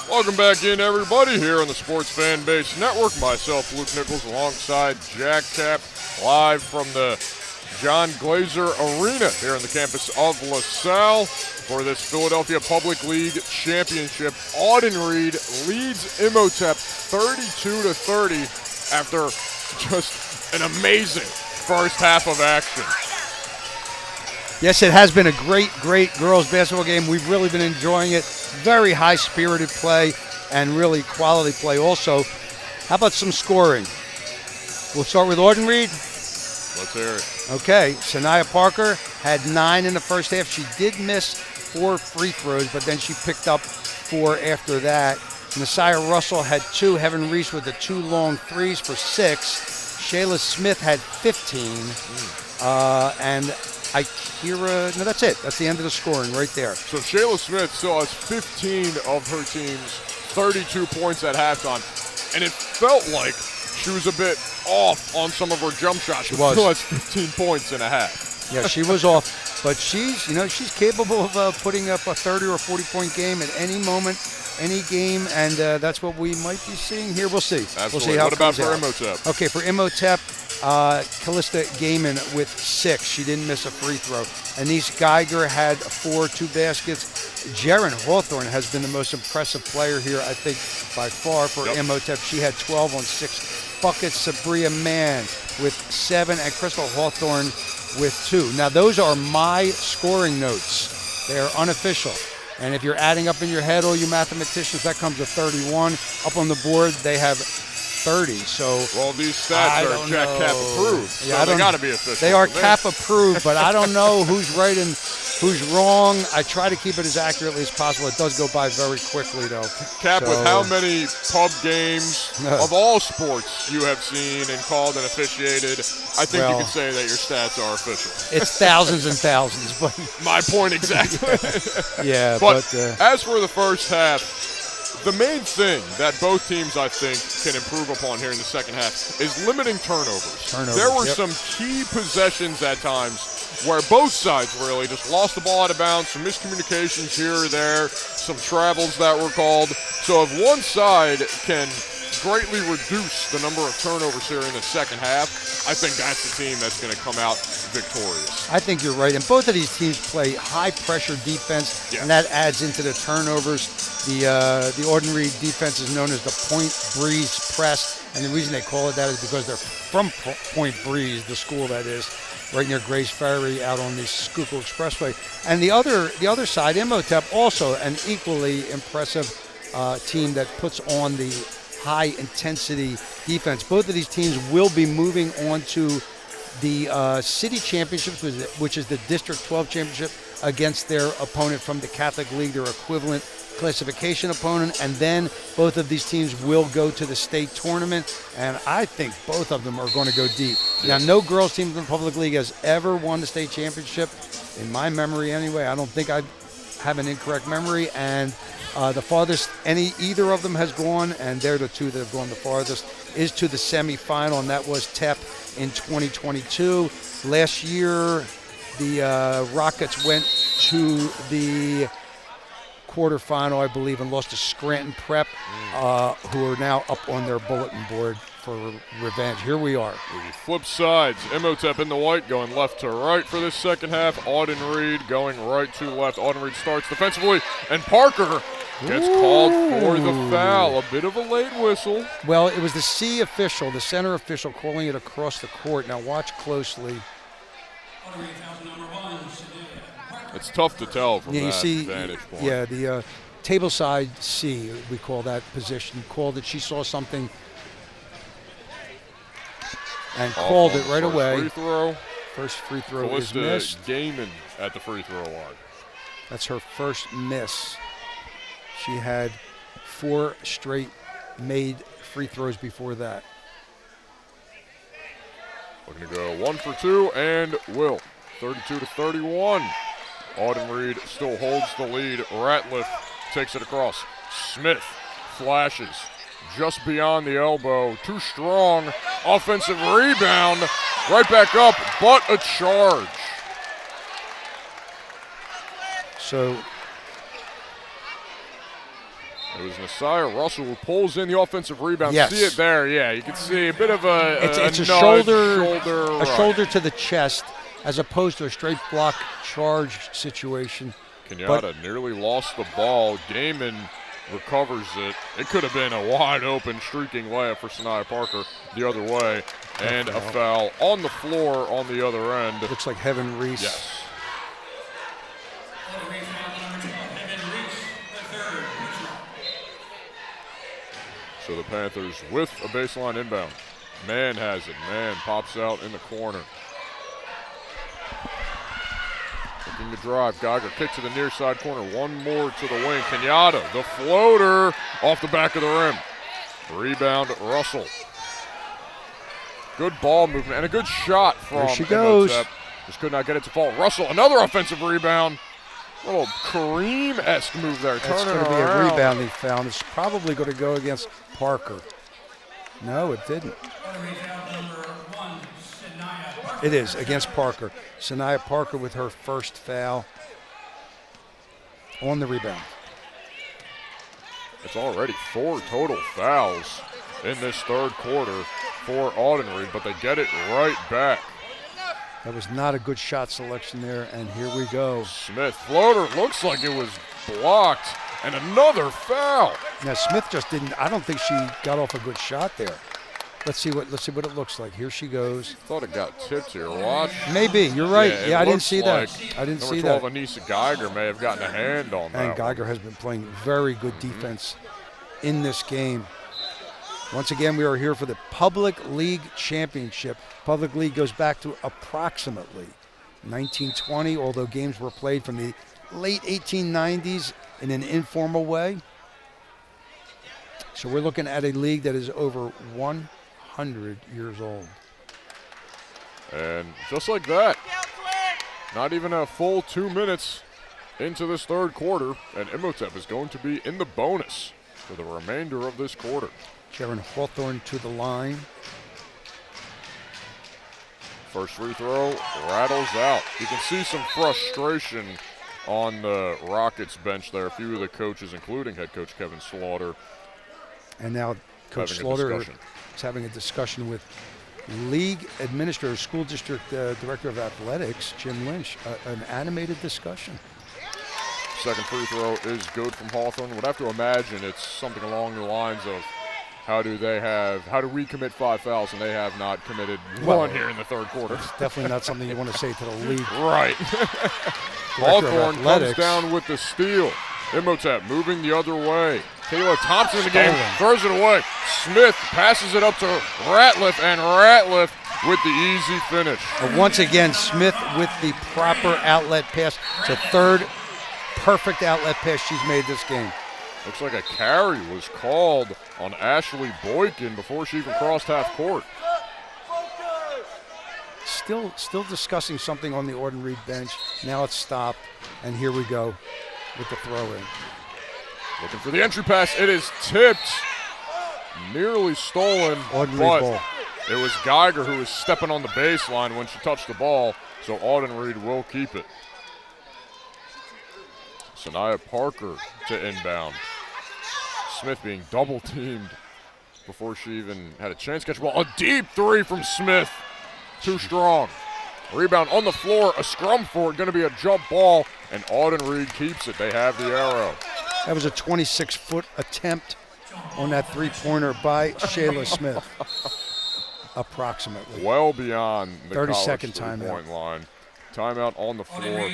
Welcome back in, everybody, here on the Sports Fan Base Network. Myself, Luke Nichols, alongside Jack Cap, live from the John Glaser Arena here on the campus of LaSalle for this Philadelphia Public League Championship. Audenried leads Imhotep 32-30 after just an amazing first half of action.
Yes, it has been a great girls basketball game. We've really been enjoying it. Very high-spirited play and really quality play also. How about some scoring? We'll start with Audenried.
Let's hear it.
Okay, Shania Parker had 9 in the first half. She did miss 4 free throws, but then she picked up 4 after that. Messiah Russell had 2. Heaven Reese with the 2 long threes for 6. Shayla Smith had 15. And Akira, no, that's it. That's the end of the scoring right there.
So Shayla Smith still has 15 of her team's 32 points at halftime, and it felt like she was a bit off on some of her jump shots. She
was.
Still has 15 points and a half.
Yeah, she was off, but she's capable of putting up a 30 or 40-point game at any moment, any game, and that's what we might be seeing here. We'll see.
Absolutely.
We'll see how
what
it
about
comes
for
out.
Imhotep?
Okay, for Imhotep, Callista Gaiman with 6. She didn't miss a free throw. Anise Geiger had 4, 2 baskets. Jaren Hawthorne has been the most impressive player here, I think, by far for Imhotep. She had 12 on 6 buckets. Sabria Mann with 7, and Crystal Hawthorne with 2. Now, those are my scoring notes. They are unofficial. And if you're adding up in your head, all you mathematicians, that comes to 31. Up on the board, they have 30. So,
well, these stats are Jack Cap approved, so
yeah,
they got to be official.
They are Cap approved, but I don't know who's right and who's wrong. I try to keep it as accurately as possible. It does go by very quickly, though.
Cap, with how many pub games of all sports you have seen and called and officiated, I think you can say that your stats are official.
It's thousands and thousands, but
my point exactly.
Yeah,
but as for the first half, the main thing that both teams, I think, can improve upon here in the second half is limiting turnovers. There were some key possessions at times where both sides really just lost the ball out of bounds, some miscommunications here or there, some travels that were called. So if one side can greatly reduce the number of turnovers here in the second half, I think that's the team that's going to come out victorious.
I think you're right. And both of these teams play high-pressure defense, and that adds into the turnovers. The Audenried defense is known as the Point Breeze press, and the reason they call it that is because they're from Point Breeze, the school that is, right near Grace Ferry out on the Schuylkill Expressway. And the other side, Imhotep, also an equally impressive team that puts on the high-intensity defense. Both of these teams will be moving on to the city championships, which is the District 12 championship, against their opponent from the Catholic League, their equivalent classification opponent, and then both of these teams will go to the state tournament, and I think both of them are going to go deep. Now, no girls team in the Public League has ever won the state championship, in my memory anyway. I don't think I have an incorrect memory, and the farthest either of them has gone, and they're the two that have gone the farthest, is to the semifinal, and that was TEP in 2022. Last year, the Rockets went to the quarterfinal, I believe, and lost to Scranton Prep, who are now up on their bulletin board for revenge. Here we are.
We flip sides. Imhotep in the white going left to right for this second half. Audenried going right to left. Audenried starts defensively, and Parker gets called for the foul. A bit of a late whistle.
Well, it was the C official, the center official, calling it across the court. Now watch closely.
It's tough to tell from that vantage point.
Yeah, the table side C, we call that position, called it. She saw something and called it right away.
Free throw.
First free throw is
Callista
missed.
Gaiman at the free throw line.
That's her first miss. She had 4 straight made free throws before that.
Looking to go 1 for 2 and will. 32-31. Audenried still holds the lead. Ratliff takes it across. Smith flashes just beyond the elbow. Too strong. Offensive rebound. Right back up, but a charge.
So
It was Nasiah Russell who pulls in the offensive rebound.
Yes.
See it there, yeah. You can see a bit of a
It's a
nudge,
shoulder
right.
shoulder to the chest, as opposed to a straight block charge situation.
Kenyatta nearly lost the ball. Gaiman recovers it. It could have been a wide open streaking layup for Sanaya Parker the other way. And a foul on the floor on the other end.
Looks like Heaven Reese.
Yes. So the Panthers with a baseline inbound. Man has it. Man pops out in the corner. Looking to drive. Geiger kick to the near side corner. One more to the wing. Kenyatta, the floater off the back of the rim. Rebound, Russell. Good ball movement and a good shot from
There she goes.
Imhotep. Just could not get it to fall. Russell, another offensive rebound. A little Kareem-esque move there.
It's
Turning
going to be a
around.
rebounding foul. It's probably going to go against Parker. No, it didn't. It is against Parker. Sanaya Parker with her first foul on the rebound.
It's already 4 total fouls in this third quarter for Audenried, but they get it right back.
That was not a good shot selection there, and here we go.
Smith floater looks like it was blocked, and another foul.
Now Smith just didn't. I don't think she got off a good shot there. Let's see what it looks like. Here she goes.
Thought it got tipped here. Watch.
Maybe you're right.
Yeah,
Yeah, I
it
didn't
looks
see
like
that. I didn't see
number 12,
that.
Anissa Geiger may have gotten a hand on that.
And Geiger has been playing very good defense in this game. Once again, we are here for the Public League Championship. Public League goes back to approximately 1920, although games were played from the late 1890s in an informal way. So we're looking at a league that is over 100 years old.
And just like that, not even a full 2 minutes into this third quarter, and Imhotep is going to be in the bonus for the remainder of this quarter.
Jaron Hawthorne to the line.
First free throw rattles out. You can see some frustration on the Rockets bench there. A few of the coaches, including head coach Kevin Slaughter.
And now Coach
Having a
Slaughter
discussion.
is having a discussion with league administrator, school district director of athletics, Jim Lynch. An animated discussion.
Second free throw is good from Hawthorne. Would have to imagine it's something along the lines of how do we commit 5 fouls and they have not committed one here in the third quarter.
It's definitely not something you want to say to the league.
Right.
Director of
Hawthorne comes
athletics.
down with the steal. Imhotep moving the other way. Taylor Thompson in the game,
Stolen.
throws it away. Smith passes it up to Ratliff, and Ratliff with the easy finish.
Once again, Smith with the proper outlet pass. It's a third perfect outlet pass she's made this game.
Looks like a carry was called on Ashley Boykin before she even crossed half court.
Still discussing something on the Audenried bench. Now it's stopped, and here we go with the throw-in.
Looking for the entry pass. It is tipped. Nearly stolen,
Audenried
but
ball.
it was Geiger who was stepping on the baseline when she touched the ball, so Audenried will keep it. Sanaya Parker to inbound. Smith being double-teamed before she even had a chance to catch the ball. A deep three from Smith. Too strong. Rebound on the floor. A scrum for it. Going to be a jump ball, and Audenried keeps it. They have the arrow.
That was a 26-foot attempt on that three-pointer by Shayla Smith. Approximately.
Well beyond the
30-second
college
timeout.
three-point line. Timeout on the floor.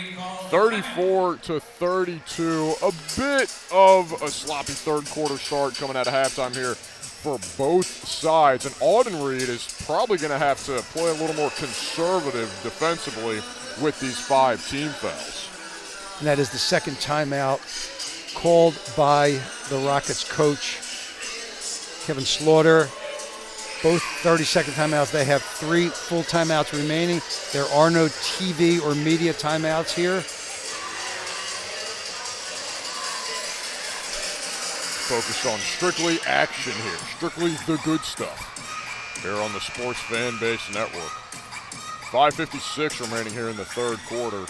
34-32. A bit of a sloppy third quarter start coming out of halftime here for both sides. And Audenried is probably going to have to play a little more conservative defensively with these 5 team fouls.
And that is the second timeout called by the Rockets coach, Kevin Slaughter. Both 30-second timeouts. They have 3 full timeouts remaining. There are no TV or media timeouts here.
Focused on strictly action here. Strictly the good stuff here on the Sports Fan Base Network. 5:56 remaining here in the third quarter.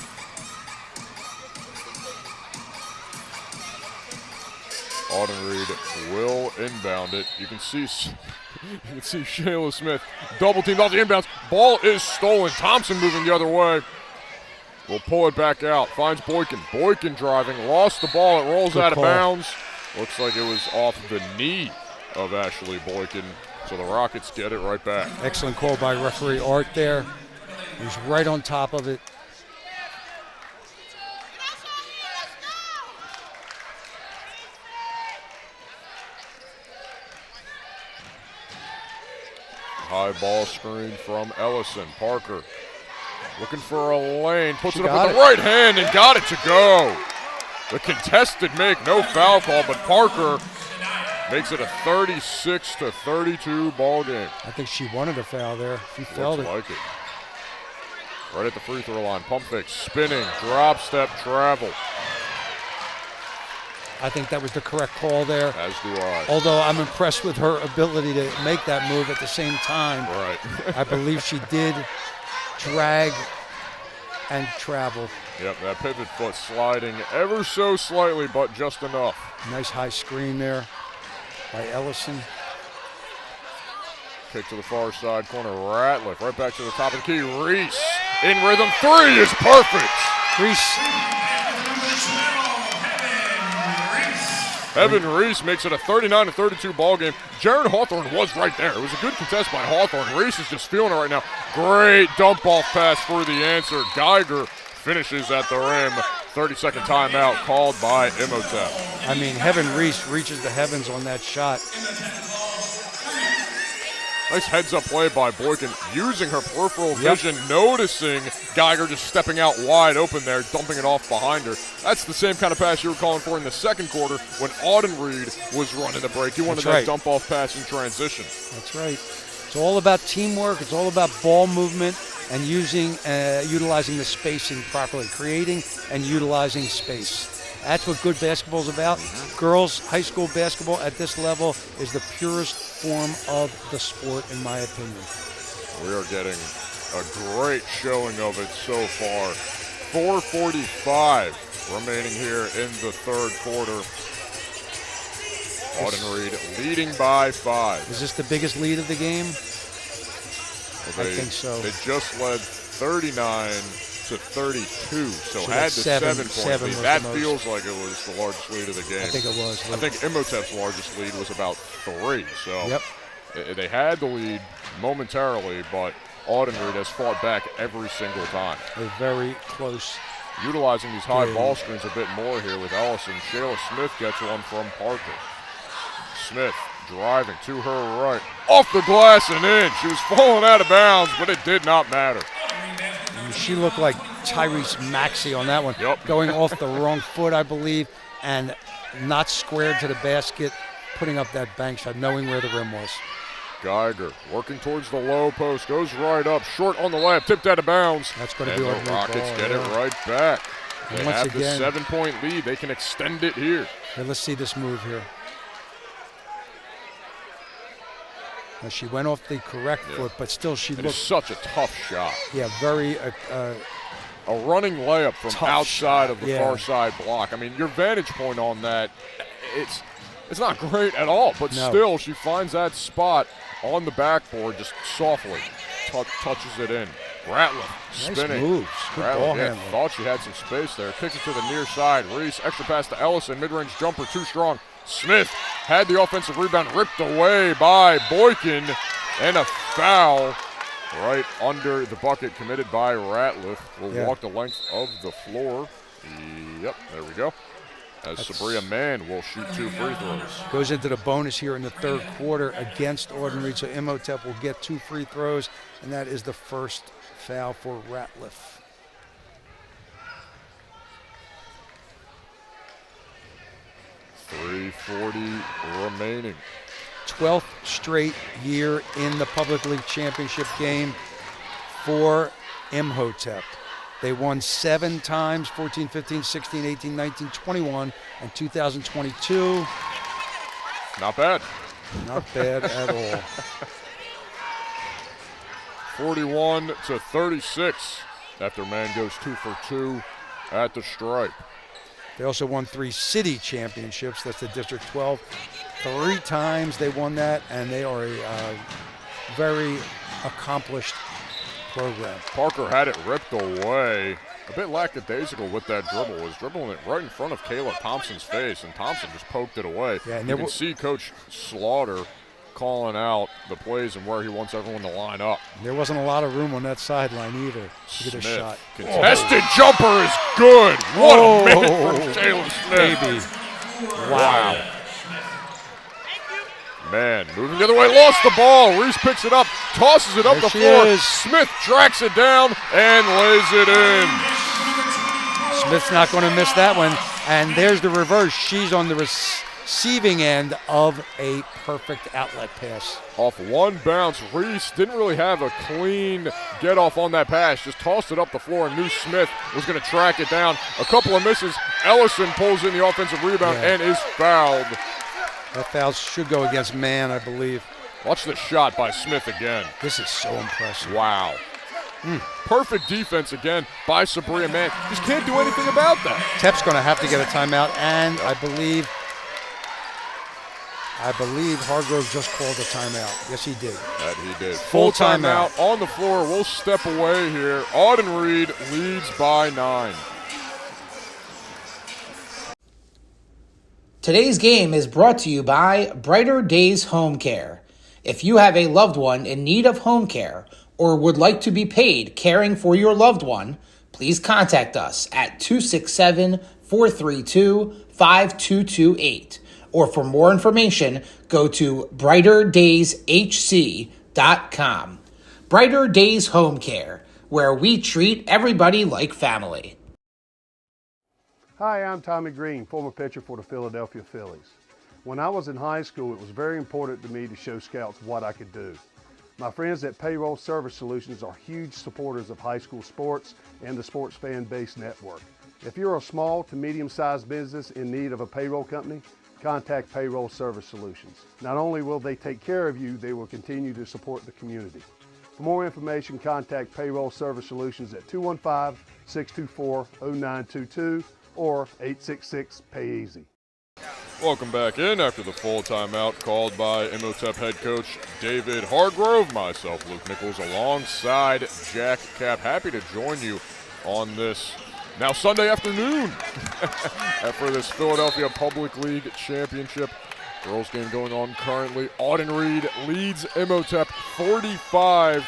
Audenried will inbound it. You can see Shayla Smith double teamed off the inbounds. Ball is stolen. Thompson moving the other way. Will pull it back out. Finds Boykin. Boykin driving. Lost the ball. It rolls out of bounds. Looks like it was off the knee of Ashley Boykin. So the Rockets get it right back.
Excellent call by referee Art there. He's right on top of it.
High ball screen from Ellison. Parker looking for a lane. Puts it up with the right hand and got it to go. The contested make, no foul call, but Parker makes it a 36-32 ball game.
I think she wanted a foul there. She felt it.
Like it. Right at the free throw line. Pump fake, spinning, drop step, travel.
I think that was the correct call there.
As do I.
Although I'm impressed with her ability to make that move at the same time.
Right.
I believe she did drag and travel.
Yep, that pivot foot sliding ever so slightly, but just enough.
Nice high screen there by Ellison.
Kick to the far side corner. Ratliff right back to the top of the key. Reese in rhythm. Three is perfect.
Reese.
Evan Reese makes it a 39-32 ball game. Jaron Hawthorne was right there. It was a good contest by Hawthorne. Reese is just feeling it right now. Great dump off pass for the answer. Geiger finishes at the rim. 30-second timeout called by Imhotep.
I mean, Heaven Reese reaches the heavens on that shot.
Nice heads-up play by Boykin, using her peripheral vision, noticing Geiger just stepping out wide open there, dumping it off behind her. That's the same kind of pass you were calling for in the second quarter when Audenried was running the break. You wanted that dump-off pass in transition.
That's right. It's all about teamwork. It's all about ball movement and utilizing the spacing properly, creating and utilizing space. That's what good basketball is about. Girls high school basketball at this level is the purest form of the sport, in my opinion.
We are getting a great showing of it so far. 4:45 remaining here in the third quarter. Audenried leading by 5.
Is this the biggest lead of the game?
Well,
I think so.
They just led 39-32, so had the 7-point lead. That feels like it was the largest lead of the game.
I think it was.
I think Imhotep's largest lead was about 3, so they had the lead momentarily, but Audenried has fought back every single time.
They're very close.
Utilizing these high ball screens a bit more here with Ellison. Shayla Smith gets one from Parker. Smith driving to her right. Off the glass and in. She was falling out of bounds, but it did not matter.
She looked like Tyrese Maxey on that one. Going off the wrong foot, I believe, and not squared to the basket, putting up that bank shot, knowing where the rim was.
Geiger working towards the low post, goes right up, short on the layup, tipped out of bounds.
That's going to be
the Rockets get it right back. They have the 7-point lead. They can extend it here.
Here, let's see this move here. Now she went off the correct foot, but still she looked.
Such a tough shot.
Yeah, very.
A running layup from outside of the far side block. I mean, your vantage point on that, it's not great at all, but still she finds that spot on the backboard just softly. Touches it in. Ratliff spinning.
Nice moves. Good ball handling.
Thought she had some space there. Kicks it to the near side. Reese, extra pass to Ellison. Mid-range jumper, too strong. Smith had the offensive rebound ripped away by Boykin, and a foul right under the bucket committed by Ratliff. Will walk the length of the floor. Yep, there we go. As Sabria Mann will shoot 2 free throws.
Goes into the bonus here in the third quarter against Audenried, so Imhotep will get 2 free throws, and that is the first foul for Ratliff.
3:40 remaining.
12th straight year in the Public League Championship game for Imhotep. They won 7 times, 14, 15, 16, 18, 19, 21, and 2022.
Not bad.
Not bad at all.
41-36 after Mann goes 2 for 2 at the stripe.
They also won 3 city championships. That's the District 12. 3 times they won that, and they are a very accomplished program.
Parker had it ripped away. A bit lackadaisical with that dribble. Was dribbling it right in front of Kayla Thompson's face, and Thompson just poked it away.
Yeah, and
you can see Coach Slaughter calling out the plays and where he wants everyone to line up.
There wasn't a lot of room on that sideline either to get a
Smith,
shot.
contested jumper is good. What a minute from Jalen Smith.
Baby.
Wow. Man, moving the other way, lost the ball. Reese picks it up, tosses it up the floor. Smith tracks it down and lays it in.
Smith's not going to miss that one. And there's the reverse. She's on the receiving end of a perfect outlet pass.
Off one bounce, Reese didn't really have a clean get off on that pass. Just tossed it up the floor and knew Smith was going to track it down. A couple of misses. Ellison pulls in the offensive rebound and is fouled.
That foul should go against Mann, I believe.
Watch the shot by Smith again.
This is so impressive.
Wow. Perfect defense again by Sabria Mann. Just can't do anything about that.
Tep's going to have to get a timeout, and I believe Hargrove just called a timeout. Yes, he did.
That he did.
Full timeout.
On the floor. We'll step away here. Audenried leads by 9.
Today's game is brought to you by Brighter Days Home Care. If you have a loved one in need of home care or would like to be paid caring for your loved one, please contact us at 267-432-5228. Or for more information, go to brighterdays.hc.com. Brighter Days Home Care, where we treat everybody like family.
Hi, I'm Tommy Green, former pitcher for the Philadelphia Phillies. When I was in high school, it was very important to me to show scouts what I could do. My friends at Payroll Service Solutions are huge supporters of high school sports and the Sports Fan Base Network. If you're a small to medium-sized business in need of a payroll company, contact Payroll Service Solutions. Not only will they take care of you, they will continue to support the community. For more information, contact Payroll Service Solutions at 215-624-0922 or 866-PAY-EASY.
Welcome back in after the full timeout called by Imhotep head coach David Hargrove. Myself, Luke Nichols, alongside Jack Cap. Happy to join you on this now Sunday afternoon for this Philadelphia Public League Championship. Girls game going on currently. Audenried leads Imhotep 45-36.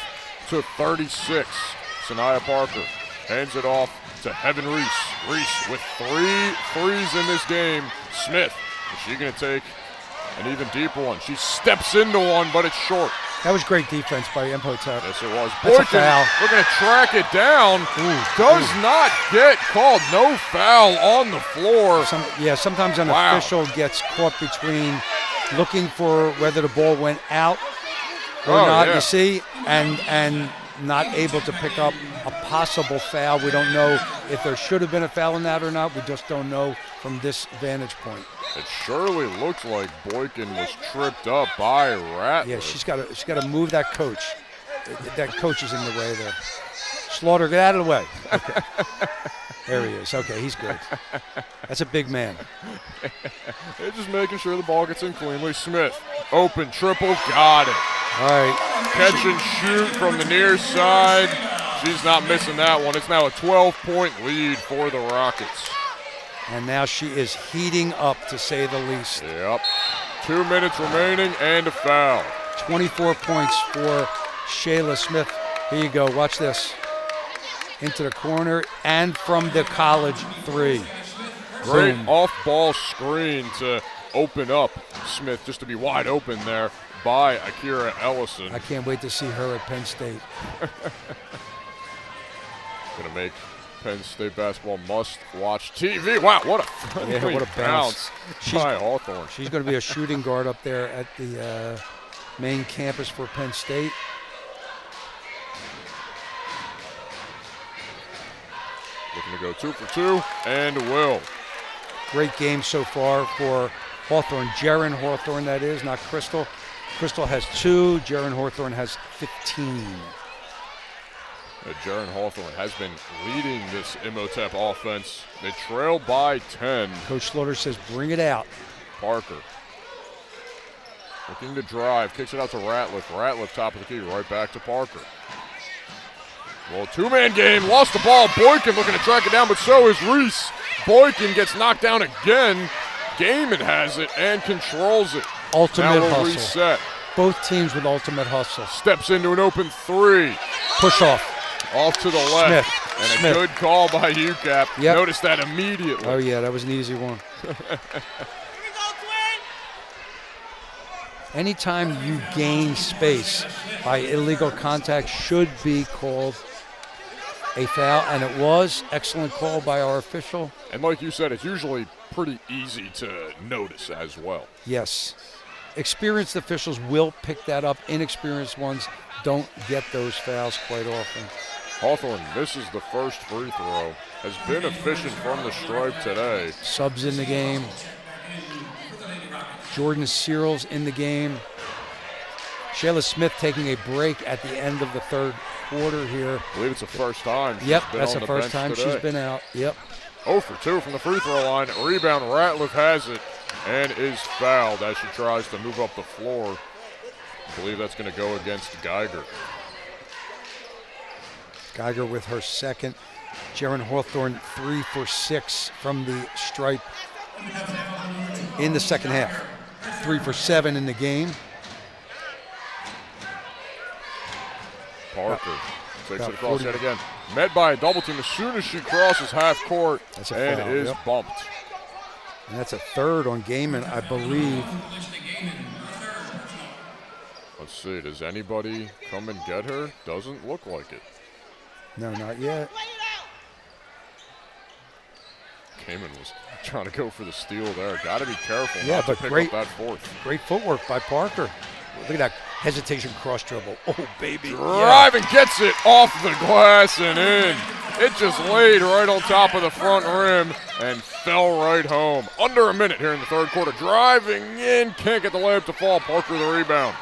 Sanaya Parker hands it off to Heaven Reese. Reese with 3 threes in this game. Smith, is she going to take an even deeper one? She steps into one, but it's short.
That was great defense by Imhotep.
Yes, it was.
That's a
Boykin,
foul.
we're going to track it down. Does not get called. No foul on the floor.
Sometimes an official gets caught between looking for whether the ball went out or not, you see, and not able to pick up a possible foul. We don't know if there should have been a foul in that or not. We just don't know from this vantage point.
It surely looks like Boykin was tripped up by Rattler.
Yeah, she's got to move that coach. That coach is in the way there. Slaughter, get out of the way. Okay. There he is. Okay, he's good. That's a big man.
They're just making sure the ball gets in cleanly. Smith, open triple, got it.
All right.
Catch and shoot from the near side. She's not missing that one. It's now a 12-point lead for the Rockets.
And now she is heating up, to say the least.
Yep. 2 minutes remaining and a foul.
24 points for Shayla Smith. Here you go. Watch this. Into the corner and from the college 3.
Great
Boom.
off-ball screen to open up Smith, just to be wide open there by Akira Ellison.
I can't wait to see her at Penn State.
Gonna make Penn State basketball must-watch TV. Wow, what a bounce by Hawthorne.
She's going to be a shooting guard up there at the main campus for Penn State.
Looking to go 2 for 2, and will.
Great game so far for Hawthorne. Jaren Hawthorne, that is, not Crystal. Crystal has 2. Jaren Hawthorne has 15.
Jaron Hawthorne has been leading this Imhotep offense. They trail by 10.
Coach Slaughter says, bring it out.
Parker looking to drive, kicks it out to Ratliff. Ratliff, top of the key, right back to Parker. Well, two-man game, lost the ball. Boykin looking to track it down, but so is Reese. Boykin gets knocked down again. Gaiman has it and controls it.
Ultimate
now we'll
hustle.
reset.
Both teams with ultimate hustle.
Steps into an open three.
Push off.
Off to the left. And a good call by UCAP.
Yep.
Notice that immediately.
Oh, yeah, that was an easy one. Anytime you gain space by illegal contact should be called a foul, and it was. Excellent call by our official.
And like you said, it's usually pretty easy to notice as well.
Yes. Experienced officials will pick that up. Inexperienced ones don't get those fouls quite often.
Hawthorne misses the first free throw. Has been efficient from the stripe today.
Subs in the game. Jordan Searles in the game. Shayla Smith taking a break at the end of the third quarter here.
I believe it's the first time she's
Yep,
been
that's
on
the
the
first
bench
time
today.
she's been out. Yep.
0 for 2 from the free throw line. Rebound, Ratliff has it and is fouled as she tries to move up the floor. I believe that's going to go against Geiger.
Geiger with her second. Jaron Hawthorne 3 for 6 from the stripe in the second half. 3 for 7 in the game.
Parker takes
About
it across
40.
yet again. Met by a double team as soon as she crosses half court
That's a
and
foul,
is
yep.
bumped.
And that's a third on Gaiman, I believe.
Let's see, does anybody come and get her? Doesn't look like it.
No, not yet.
Kamen was trying to go for the steal there. Got to be careful
Yeah,
not
but
to pick
great-
up that fourth.
Great footwork by Parker. Look at that hesitation cross dribble. Oh, baby.
Driving, gets it off the glass and in. It just laid right on top of the front rim and fell right home. Under a minute here in the third quarter. Driving in, can't get the layup to fall. Parker the rebound.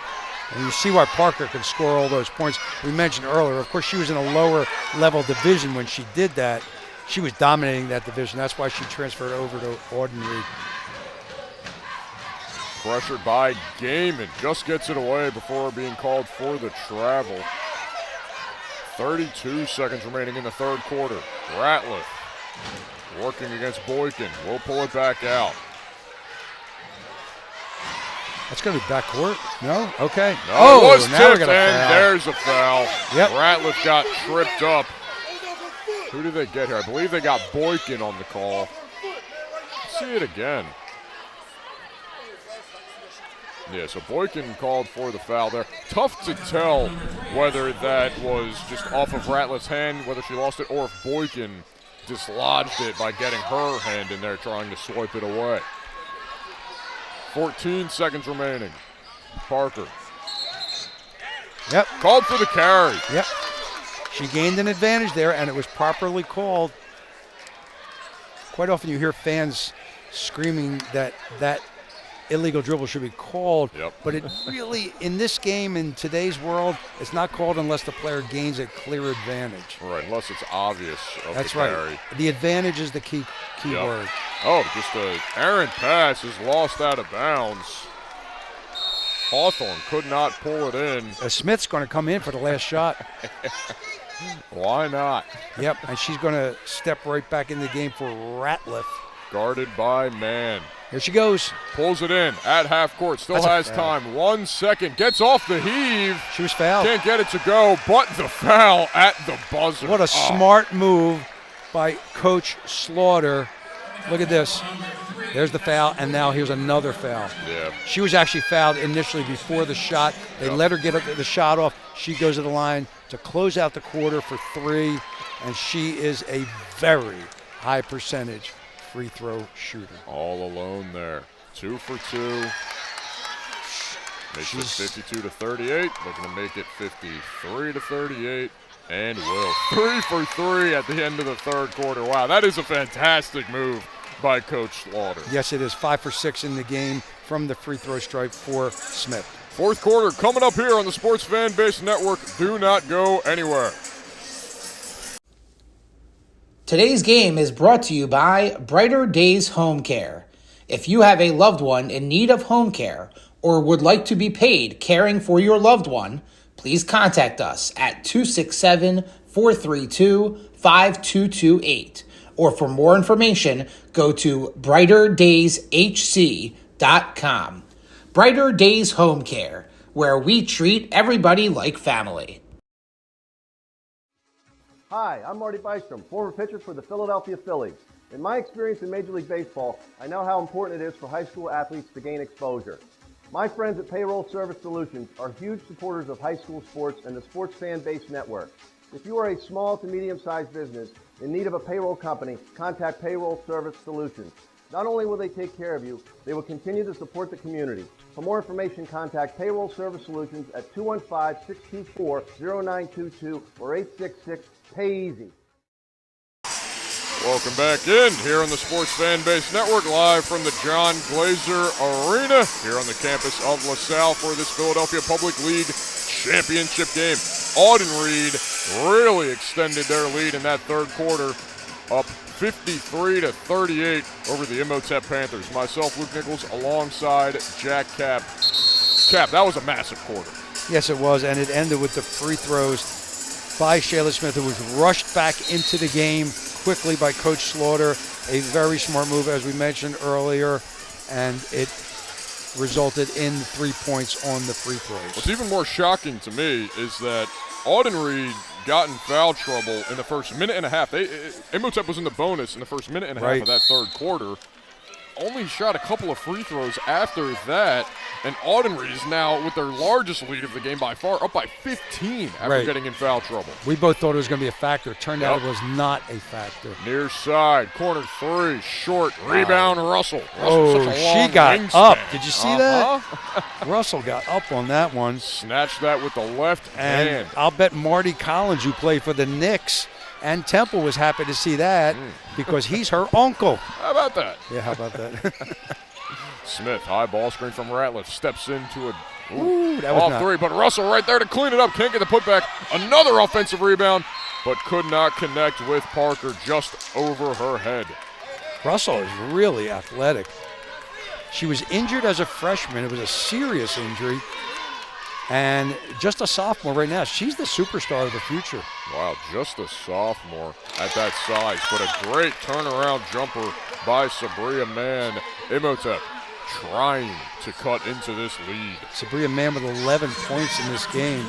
And you see why Parker can score all those points. We mentioned earlier, of course, she was in a lower level division when she did that. She was dominating that division. That's why she transferred over to Audenried.
Pressured by Gaiman. Just gets it away before being called for the travel. 32 seconds remaining in the third quarter. Ratliff working against Boykin. We'll pull it back out.
That's going to be backcourt. No? Okay.
No, it was
now we're
tipped,
going to
and
foul.
there's a foul.
Yep.
Ratliff got tripped up. Who did they get here? I believe they got Boykin on the call. Let's see it again. Yeah, so Boykin called for the foul there. Tough to tell whether that was just off of Ratliff's hand, whether she lost it, or if Boykin dislodged it by getting her hand in there trying to swipe it away. 14 seconds remaining. Parker.
Yep.
Called for the carry.
Yep. She gained an advantage there, and it was properly called. Quite often you hear fans screaming that illegal dribble should be called.
Yep.
But it really, in this game, in today's world, it's not called unless the player gains a clear advantage.
Right, unless it's obvious of
That's
the
right.
carry.
The advantage is the key
Yep.
word.
Oh, just an errant pass is lost out of bounds. Hawthorne could not pull it in.
Smith's going to come in for the last shot.
Why not?
Yep, and she's going to step right back in the game for Ratliff.
Guarded by Mann.
Here she goes.
Pulls it in at half court. Still
That's a
has
foul.
time. 1 second. Gets off the heave.
She was fouled.
Can't get it to go, but the foul at the buzzer.
What a smart move by Coach Slaughter. Look at this. There's the foul, and now here's another foul.
Yeah.
She was actually fouled initially before the shot. They let her get the shot off. She goes to the line to close out the quarter for 3, and she is a very high percentage free throw shooter.
All alone there. 2 for 2. Makes it 52 to 38. Looking to make it 53 to 38. And will. 3 for 3 at the end of the third quarter. Wow, that is a fantastic move by Coach Slaughter.
Yes, it is. 5 for 6 in the game from the free throw stripe for Smith.
Fourth quarter coming up here on the Sports Fan Base Network. Do not go anywhere.
Today's game is brought to you by Brighter Days Home Care. If you have a loved one in need of home care or would like to be paid caring for your loved one, please contact us at 267-432-5228. Or for more information, go to brighterdays.hc.com. Brighter Days Home Care, where we treat everybody like family.
Hi, I'm Marty Bystrom, former pitcher for the Philadelphia Phillies. In my experience in Major League Baseball, I know how important it is for high school athletes to gain exposure. My friends at Payroll Service Solutions are huge supporters of high school sports and the Sports Fan Base Network. If you are a small to medium-sized business in need of a payroll company, contact Payroll Service Solutions. Not only will they take care of you, they will continue to support the community. For more information, contact Payroll Service Solutions at 215-624-0922 or 866-PAY-EASY.
Welcome back in here on the Sports Fan Base Network, live from the John Glaser Arena here on the campus of LaSalle for this Philadelphia Public League championship game. Audenried really extended their lead in that third quarter, up 53-38 over the Imhotep Panthers. Myself, Luke Nichols, alongside Jack Cap. Cap, that was a massive quarter.
Yes, it was, and it ended with the free throws by Shayla Smith, who was rushed back into the game quickly by Coach Slaughter. A very smart move, as we mentioned earlier, and it resulted in 3 points on the free throws.
What's even more shocking to me is that Audenried got in foul trouble in the first minute and a half. Imhotep was in the bonus in the first minute and a half of that third quarter. Only shot a couple of free throws after that, and Audenried is now with their largest lead of the game by far, up by 15 after getting in foul trouble.
We both thought it was going to be a factor. It turned out it was not a factor.
Near side, corner three, short, rebound, Russell.
Oh,
such a long
she got
wingspan.
up. Did you see that? Russell got up on that one.
Snatched that with the left hand.
I'll bet Marty Collins, who played for the Knicks, and Temple was happy to see that because he's her uncle.
How about that?
Yeah, how about that?
Smith, high ball screen from Ratliff, steps into a
that was
off three, but Russell right there to clean it up. Can't get the putback. Another offensive rebound, but could not connect with Parker, just over her head.
Russell is really athletic. She was injured as a freshman. It was a serious injury. And just a sophomore right now. She's the superstar of the future.
Wow, just a sophomore at that size, but a great turnaround jumper by Sabria Mann. Imhotep trying to cut into this lead.
Sabria Mann with 11 points in this game.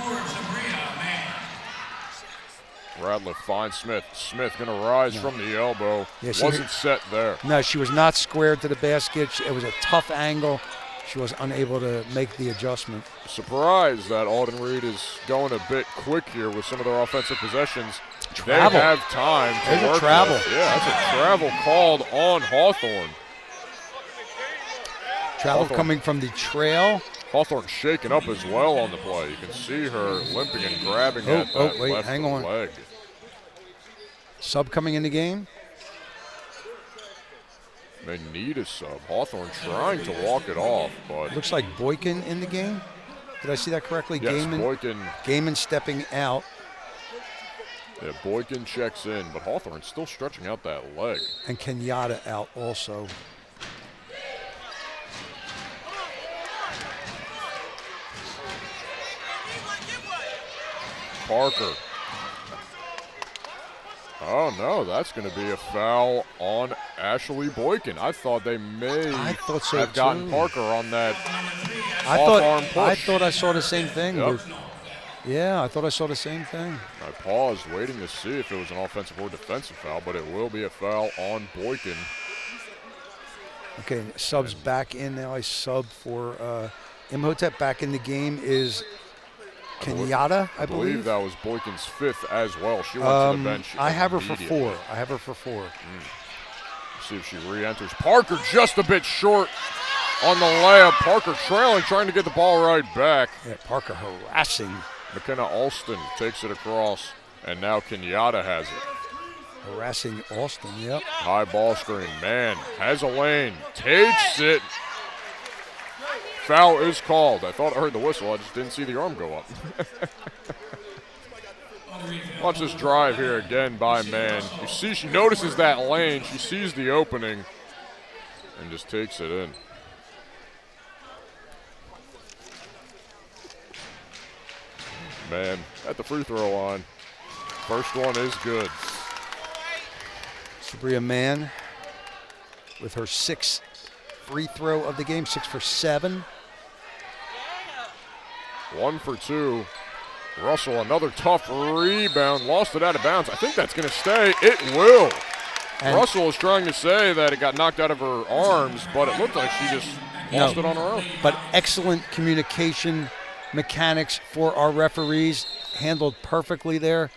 Ratliff finds Smith. Smith going to rise from the elbow. Wasn't set there.
No, she was not squared to the basket. It was a tough angle. She was unable to make the adjustment.
Surprised that Audenried is going a bit quick here with some of their offensive possessions.
Travel.
They have time to
There's
work
a travel.
with. Yeah, that's a travel called on Hawthorne.
Travel coming from the trail.
Hawthorne shaking up as well on the play. You can see her limping and grabbing at that left
hang on.
leg.
Sub coming in the game.
They need a sub. Hawthorne trying to walk it off, but
Looks like Boykin in the game. Did I see that correctly?
yes, Boykin.
Gaiman stepping out.
Yeah, Boykin checks in, but Hawthorne's still stretching out that leg.
And Kenyatta out also.
Parker. Oh, no, that's going to be a foul on Ashley Boykin. I thought they may have gotten Parker on that off-arm push.
I thought I saw the same thing.
Yep.
Yeah, I thought I saw the same thing.
I paused waiting to see if it was an offensive or defensive foul, but it will be a foul on Boykin.
Okay, subs back in now. I sub for Imhotep. Back in the game is Kenyatta, I believe.
That was Boykin's fifth as well. She went to the bench.
I have her for
immediately.
4. I have her for 4.
See if she re-enters. Parker just a bit short on the layup. Parker trailing, trying to get the ball right back.
Yeah, Parker harassing.
McKenna Alston takes it across, and now Kenyatta has it.
Harassing Alston, yep.
High ball screen. Man, has a lane. Takes it. Foul is called. I thought I heard the whistle. I just didn't see the arm go up. Watch this drive here again by Man. You see she notices that lane. She sees the opening and just takes it in. Man, at the free throw line. First one is good.
Sabria Mann with her 6th free throw of the game, 6 for 7.
1 for 2. Russell, another tough rebound, lost it out of bounds. I think that's going to stay. It will. And Russell is trying to say that it got knocked out of her arms, but it looked like she just lost it on her own.
But excellent communication mechanics for our referees, handled perfectly there.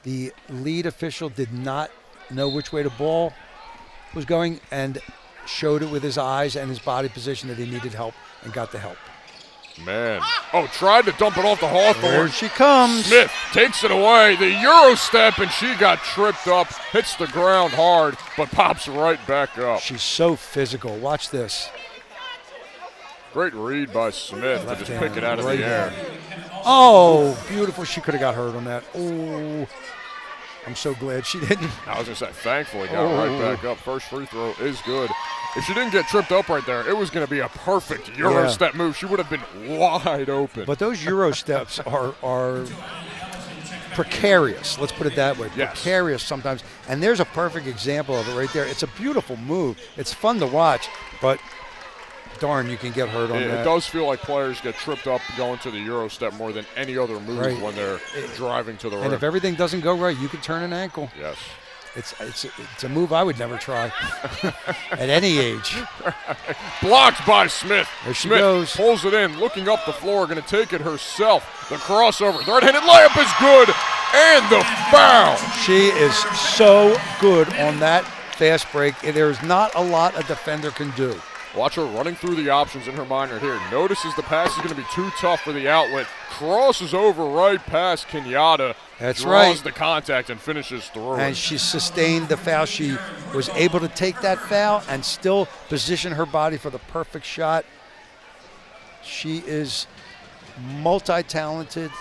The lead official did not know which way the ball was going and showed it with his eyes and his body position that he needed help and got the help.
Man. Oh, tried to dump it off the Hawthorne.
There she comes.
Smith takes it away. The Euro step, and she got tripped up, hits the ground hard, but pops right back up.
She's so physical. Watch this.
Great read by Smith to just pick it out of the air.
Oh, beautiful. She could have got hurt on that. Oh, I'm so glad she didn't.
I was going to say, thankfully got right back up. First free throw is good. If she didn't get tripped up right there, it was going to be a perfect Euro step move. She would have been wide open.
But those Euro steps are precarious. Let's put it that way.
Yes.
Precarious sometimes. And there's a perfect example of it right there. It's a beautiful move. It's fun to watch, but darn, you can get hurt on that.
It does feel like players get tripped up going to the Euro step more than any other move when they're driving to the rim.
And if everything doesn't go right, you can turn an ankle.
Yes.
It's a move I would never try at any age.
Blocked by Smith.
There she
Smith
goes.
Pulls it in, looking up the floor, going to take it herself. The crossover, the right-handed layup is good, and the foul.
She is so good on that fast break. There's not a lot a defender can do.
Watch her running through the options in her mind right here. Notices the pass is going to be too tough for the outlet. Crosses over right past Kenyatta.
That's right.
Draws the contact and finishes through.
And she sustained the foul. She was able to take that foul and still position her body for the perfect shot. She is multi-talented.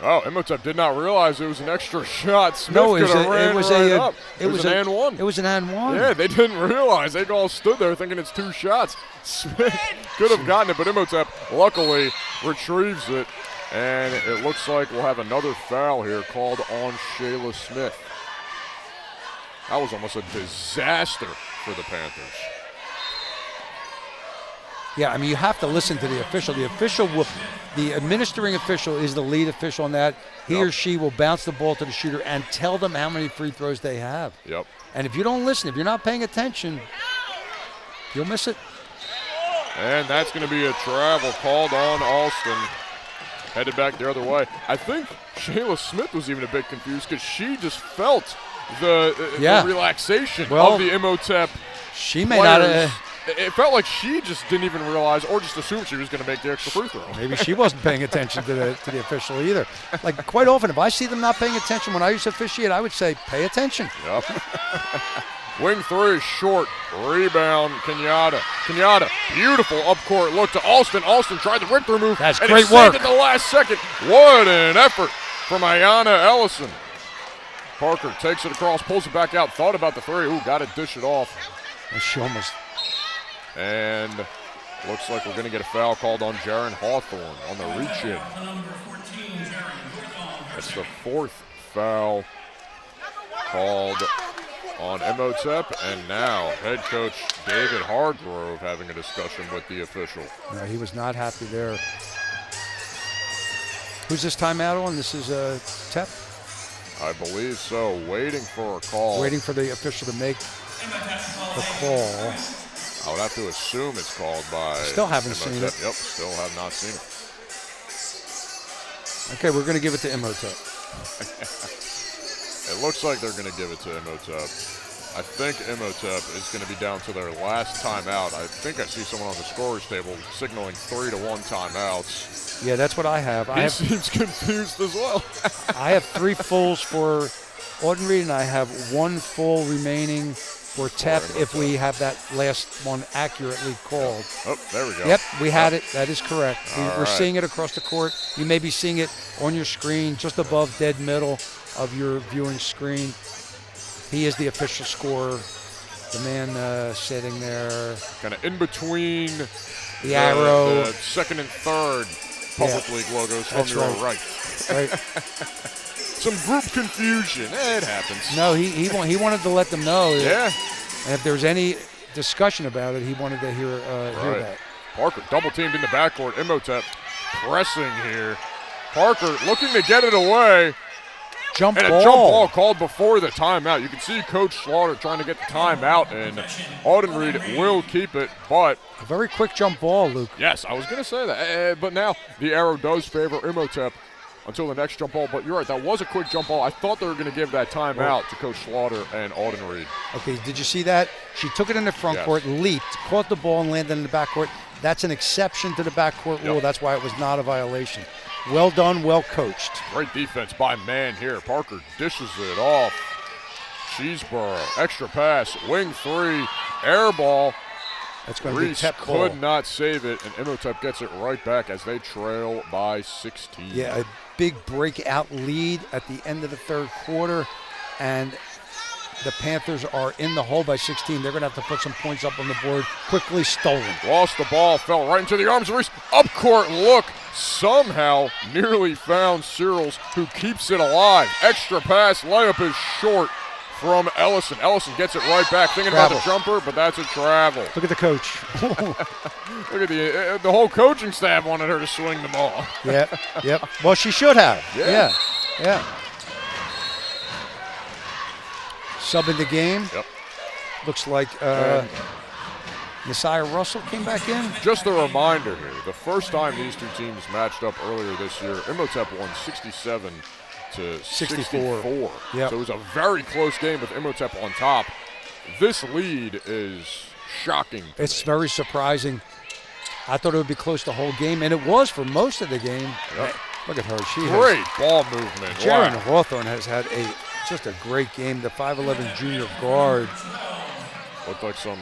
Oh, Imhotep did not realize it was an extra shot. Smith
No, it was
could have ran right up. It was an and one.
It was an and one.
Yeah, they didn't realize. They all stood there thinking it's 2 shots. Smith could have gotten it, but Imhotep luckily retrieves it. And it looks like we'll have another foul here called on Shayla Smith. That was almost a disaster for the Panthers.
Yeah, I mean, you have to listen to the official. The administering official is the lead official on that. He or she will bounce the ball to the shooter and tell them how many free throws they have.
Yep.
And if you don't listen, if you're not paying attention, you'll miss it.
And that's going to be a travel called on Alston. Headed back the other way. I think Shayla Smith was even a bit confused because she just felt the relaxation of the Imhotep
She may not have.
It felt like she just didn't even realize or just assumed she was going to make the extra free throw.
Maybe she wasn't paying attention to the official either. Like, quite often, if I see them not paying attention when I used to officiate, I would say, pay attention.
Yep. Wing 3 is short. Rebound, Kenyatta. Kenyatta, beautiful up-court look to Alston. Alston tried the rip-through move.
That's
and
great
it
work.
saved at the last second. What an effort from Ayanna Ellison. Parker takes it across, pulls it back out, thought about the 3. Ooh, got to dish it off.
And she almost.
And looks like we're going to get a foul called on Jaren Hawthorne on the reach-in. That's the 4th foul called on Imhotep, and now head coach David Hargrove having a discussion with the official.
No, he was not happy there. Who's this timeout on? This is Tep?
I believe so. Waiting for a call.
Waiting for the official to make the call.
I would have to assume it's called by
Still haven't
Imhotep.
seen it.
Yep, still have not seen it.
Okay, we're going to give it to Imhotep.
It looks like they're going to give it to Imhotep. I think Imhotep is going to be down to their last timeout. I think I see someone on the scorer's table signaling 3-1 timeouts.
Yeah, that's what I have.
He seems confused as well.
I have 3 fulls for Audenried, and I have 1 full remaining for Tep if we have that last one accurately called.
Oh, there we go.
Yep, we had it. That is correct. We're
right.
seeing it across the court. You may be seeing it on your screen, just above dead middle of your viewing screen. He is the official scorer. The man sitting there.
Kind of in between
the arrow.
The second and third Public League logos from your right.
Right.
Some group confusion. It happens.
No, he wanted to let them know.
Yeah.
And if there's any discussion about it, he wanted to hear that.
Parker double teamed in the backcourt. Imhotep pressing here. Parker looking to get it away.
Jump
and
ball.
A jump ball called before the timeout. You can see Coach Slaughter trying to get the timeout, and Audenried will keep it, but
a very quick jump ball, Luke.
Yes, I was going to say that. But now the arrow does favor Imhotep until the next jump ball. But you're right, that was a quick jump ball. I thought they were going to give that timeout to Coach Slaughter and Audenried.
Okay, did you see that? She took it in the front court, leaped, caught the ball, and landed in the backcourt. That's an exception to the backcourt rule. That's why it was not a violation. Well done, well coached.
Great defense by man here. Parker dishes it off. Cheeseborough, extra pass, wing three, air ball.
That's going to be Tep
could not save it, and Imhotep gets it right back as they trail by 16.
Yeah, a big breakout lead at the end of the third quarter, and the Panthers are in the hole by 16. They're going to have to put some points up on the board. Quickly stolen.
Lost the ball, fell right into the arms of Reese. Up-court look. Somehow nearly found Searles, who keeps it alive. Extra pass, layup is short from Ellison. Ellison gets it right back, thinking about the jumper, but that's a travel.
Look at the coach.
Look at the whole coaching staff wanted her to swing the ball.
Yep. Well, she should have. Yeah. Sub in the game.
Yep.
Looks like Messiah Russell came back in.
Just a reminder here, the first time these two teams matched up earlier this year, Imhotep won 67 to 64.
Yep.
So it was a very close game with Imhotep on top. This lead is shocking.
It's very surprising. I thought it would be close the whole game, and it was for most of the game.
Yep.
Look at her.
Great ball movement.
Jaren Hawthorne has had just a great game. The 5'11 junior guard.
Looked like some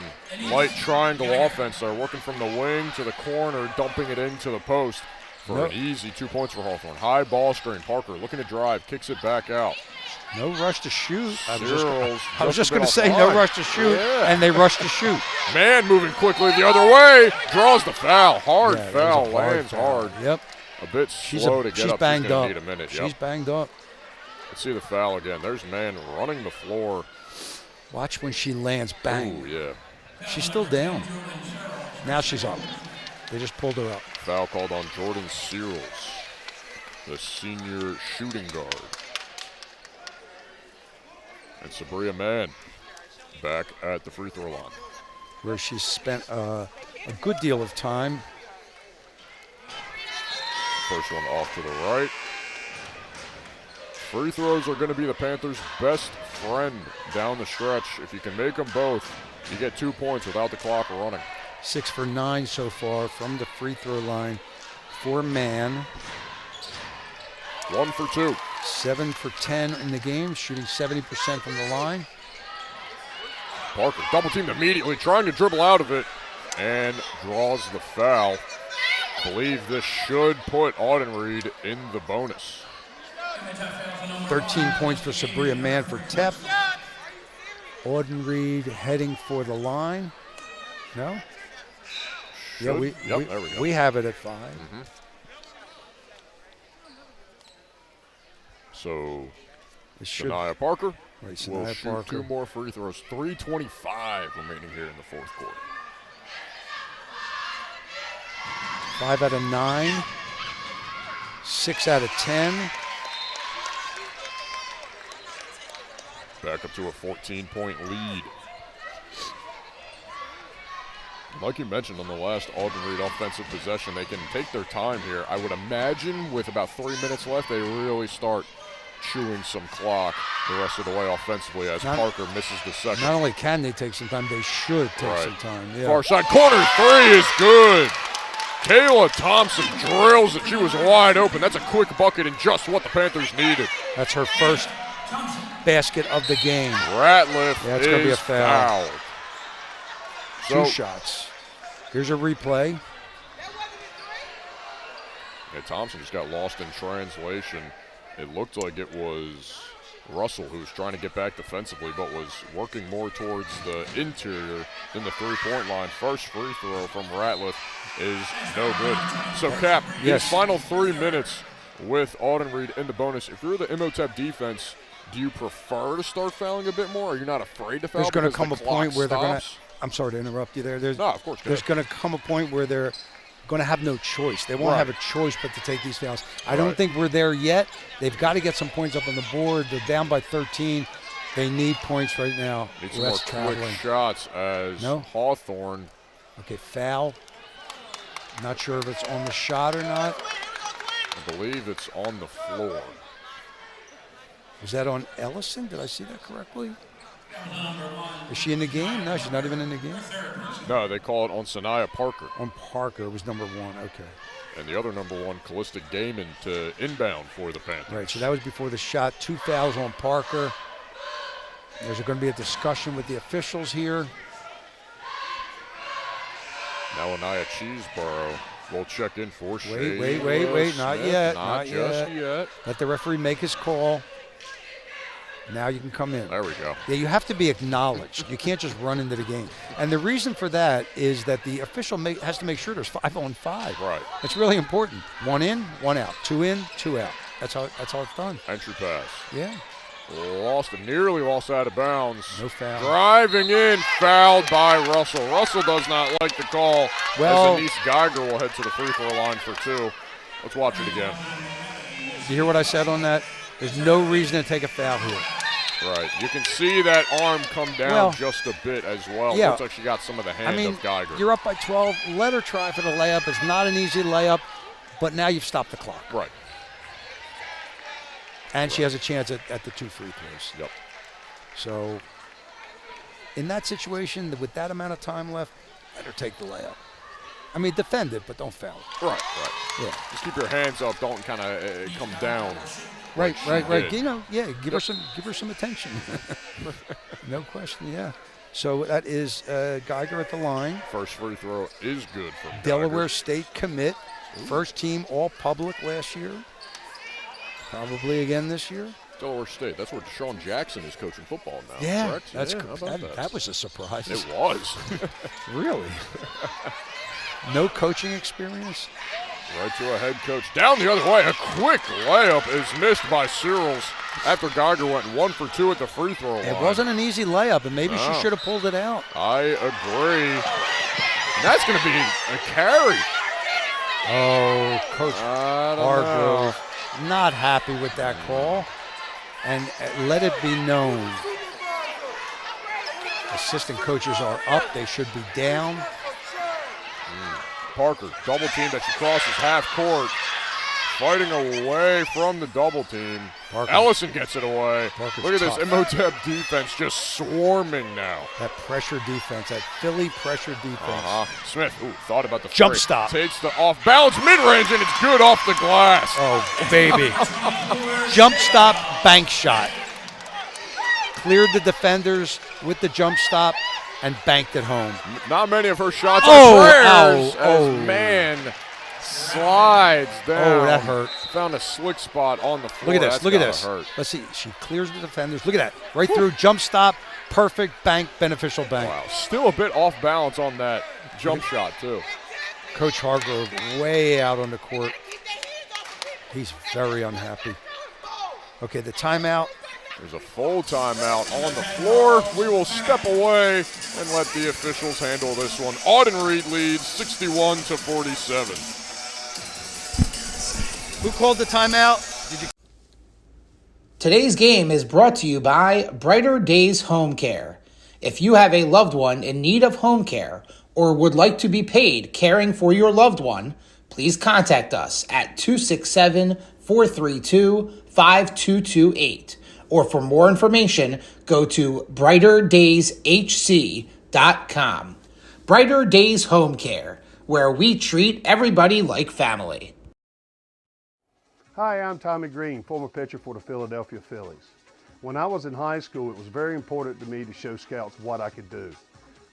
light triangle offense there, working from the wing to the corner, dumping it into the post for an easy 2 points for Hawthorne. High ball screen. Parker looking to drive, kicks it back out.
No rush to shoot. I
was
just going to say no rush to shoot, and they rush to shoot.
Man moving quickly the other way, draws the foul. Hard foul, lands hard.
Yep.
A bit slow to get up.
She's banged up.
Need a minute.
She's banged up.
Let's see the foul again. There's man running the floor.
Watch when she lands, bang.
Ooh, yeah.
She's still down. Now she's up. They just pulled her up.
Foul called on Jordan Searles, the senior shooting guard. And Sabria Mann back at the free throw line,
where she spent a good deal of time.
First one off to the right. Free throws are going to be the Panthers' best friend down the stretch. If you can make them both, you get 2 points without the clock running.
6 for 9 so far from the free throw line for Mann.
1 for 2.
7 for 10 in the game, shooting 70% from the line.
Parker double teamed immediately, trying to dribble out of it, and draws the foul. Believe this should put Audenried in the bonus.
13 points for Sabria Mann for Tep. Audenried heading for the line. No?
There we go.
We have it at 5.
Mm-hmm. So, Shania Parker will shoot 2 more free throws. 3:25 remaining here in the fourth quarter.
5 out of 9. 6 out of 10.
Back up to a 14-point lead. Like you mentioned on the last Audenried offensive possession, they can take their time here. I would imagine with about 3 minutes left, they really start chewing some clock the rest of the way offensively as Parker misses the second.
Not only can they take some time, they should take some time. Yeah.
Far side corner 3 is good. Kayla Thompson drills it. She was wide open. That's a quick bucket and just what the Panthers needed.
That's her first basket of the game.
Ratliff
Yeah, it's going to be a
is
foul.
fouled.
Two
So,
shots. Here's a replay.
yeah, Thompson just got lost in translation. It looked like it was Russell who was trying to get back defensively but was working more towards the interior than the three-point line. First free throw from Ratliff is no good. So, Cap,
Yes.
these final 3 minutes with Audenried in the bonus, if you're the Imhotep defense, do you prefer to start fouling a bit more? Are you not afraid to foul?
There's going to
because
come
the
a point
clock
where they're going to
stops?
– I'm sorry to interrupt you there.
No, of course.
There's going to come a point where they're going to have no choice. They won't
Right.
have a choice but to take these fouls. I don't
Right.
think we're there yet. They've got to get some points up on the board. They're down by 13. They need points right now.
Need some more
Less
quick
traveling.
shots as
No.
Hawthorne.
Okay, foul. Not sure if it's on the shot or not.
I believe it's on the floor.
Was that on Ellison? Did I see that correctly? Is she in the game? No, she's not even in the game.
No, they call it on Sanaya Parker.
On Parker, it was number 1. Okay.
And the other number one, Callistic Damon, to inbound for the Panthers.
Right, so that was before the shot. 2 fouls on Parker. There's going to be a discussion with the officials here.
Now Anaya Cheeseborough will check in for Shayla
Wait, not
Smith.
yet,
Not
not
just
yet.
yet.
Let the referee make his call. Now you can come in.
There we go.
Yeah, you have to be acknowledged. You can't just run into the game. And the reason for that is that the official has to make sure there's 5 on 5.
Right.
It's really important. 1 in, 1 out. 2 in, 2 out. That's how it's done.
Entry pass.
Yeah.
Nearly lost out of bounds.
No foul.
Driving in, fouled by Russell. Russell does not like the call.
Well-
as Denise Geiger will head to the free throw line for 2. Let's watch it again.
You hear what I said on that? There's no reason to take a foul here.
Right. You can see that arm come down
Well,
just a bit as well.
yeah.
Looks like she got some of the hand of Geiger.
You're up by 12. Let her try for the layup. It's not an easy layup, but now you've stopped the clock.
Right.
And she has a chance at the 2 free throws.
Yep.
So in that situation, with that amount of time left, let her take the layup. I mean, defend it, but don't foul it.
Right.
Yeah.
Just keep your hands up. Don't kind of come down.
Right.
did.
You know, yeah, give her some attention. No question, yeah. So that is Geiger at the line.
First free throw is good for
Delaware
Geiger.
State commit. First team all public last year. Probably again this year.
Delaware State. That's where Deshaun Jackson is coaching football now.
Yeah,
correct?
that's
How about
that was a surprise.
It was.
Really? No coaching experience?
Right to a head coach. Down the other way. A quick layup is missed by Searles after Geiger went 1 for 2 at the free throw line.
It wasn't an easy layup, and maybe she
No.
should have pulled it out.
I agree. And that's going to be a carry.
Oh, Coach
I don't
Hargrove not happy with that call, and let it be known. Assistant coaches are up. They should be down.
Parker, double team that she crosses half court. Fighting away from the double team.
Parker.
Ellison gets it away.
Parker's
Look at
tough.
this Imhotep defense just swarming now.
That pressure defense, that Philly pressure defense.
Smith, thought about the
Jump
free.
stop.
Takes the off balance mid-range and it's good off the glass.
Oh, baby. Jump stop, bank shot. Cleared the defenders with the jump stop and banked it home.
Not many of her shots
Oh,
are prayers
ow,
as
oh.
man slides down.
Oh, that hurt.
Found a slick spot on the floor.
Look at this.
That's
Look at
gotta
this.
hurt.
Let's see. She clears the defenders. Look at that. Right through. Jump stop. Perfect bank. Beneficial bank.
Wow, still a bit off balance on that jump shot too.
Coach Hargrove way out on the court. He's very unhappy. Okay, the timeout.
There's a full timeout on the floor. We will step away and let the officials handle this one. Audenried leads 61 to 47.
Who called the timeout?
Today's game is brought to you by Brighter Days Home Care. If you have a loved one in need of home care or would like to be paid caring for your loved one, please contact us at 267-432-5228. Or for more information, go to brighterdays.hc.com. Brighter Days Home Care, where we treat everybody like family.
Hi, I'm Tommy Green, former pitcher for the Philadelphia Phillies. When I was in high school, it was very important to me to show scouts what I could do.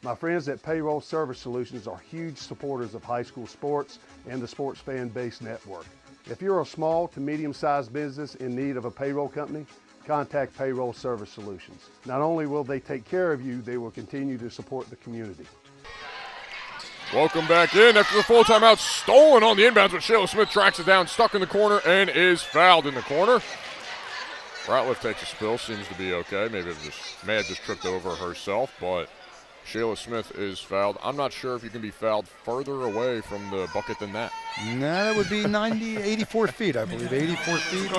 My friends at Payroll Service Solutions are huge supporters of high school sports and the Sports Fan Base Network. If you're a small to medium-sized business in need of a payroll company, contact Payroll Service Solutions. Not only will they take care of you, they will continue to support the community.
Welcome back in after the full timeout. Stolen on the inbounds, but Shayla Smith tracks it down, stuck in the corner, and is fouled in the corner. Ratliff takes a spill, seems to be okay. Maybe may have just tripped over herself, but Shayla Smith is fouled. I'm not sure if you can be fouled further away from the bucket than that.
No, that would be 84 feet, I believe. 84 feet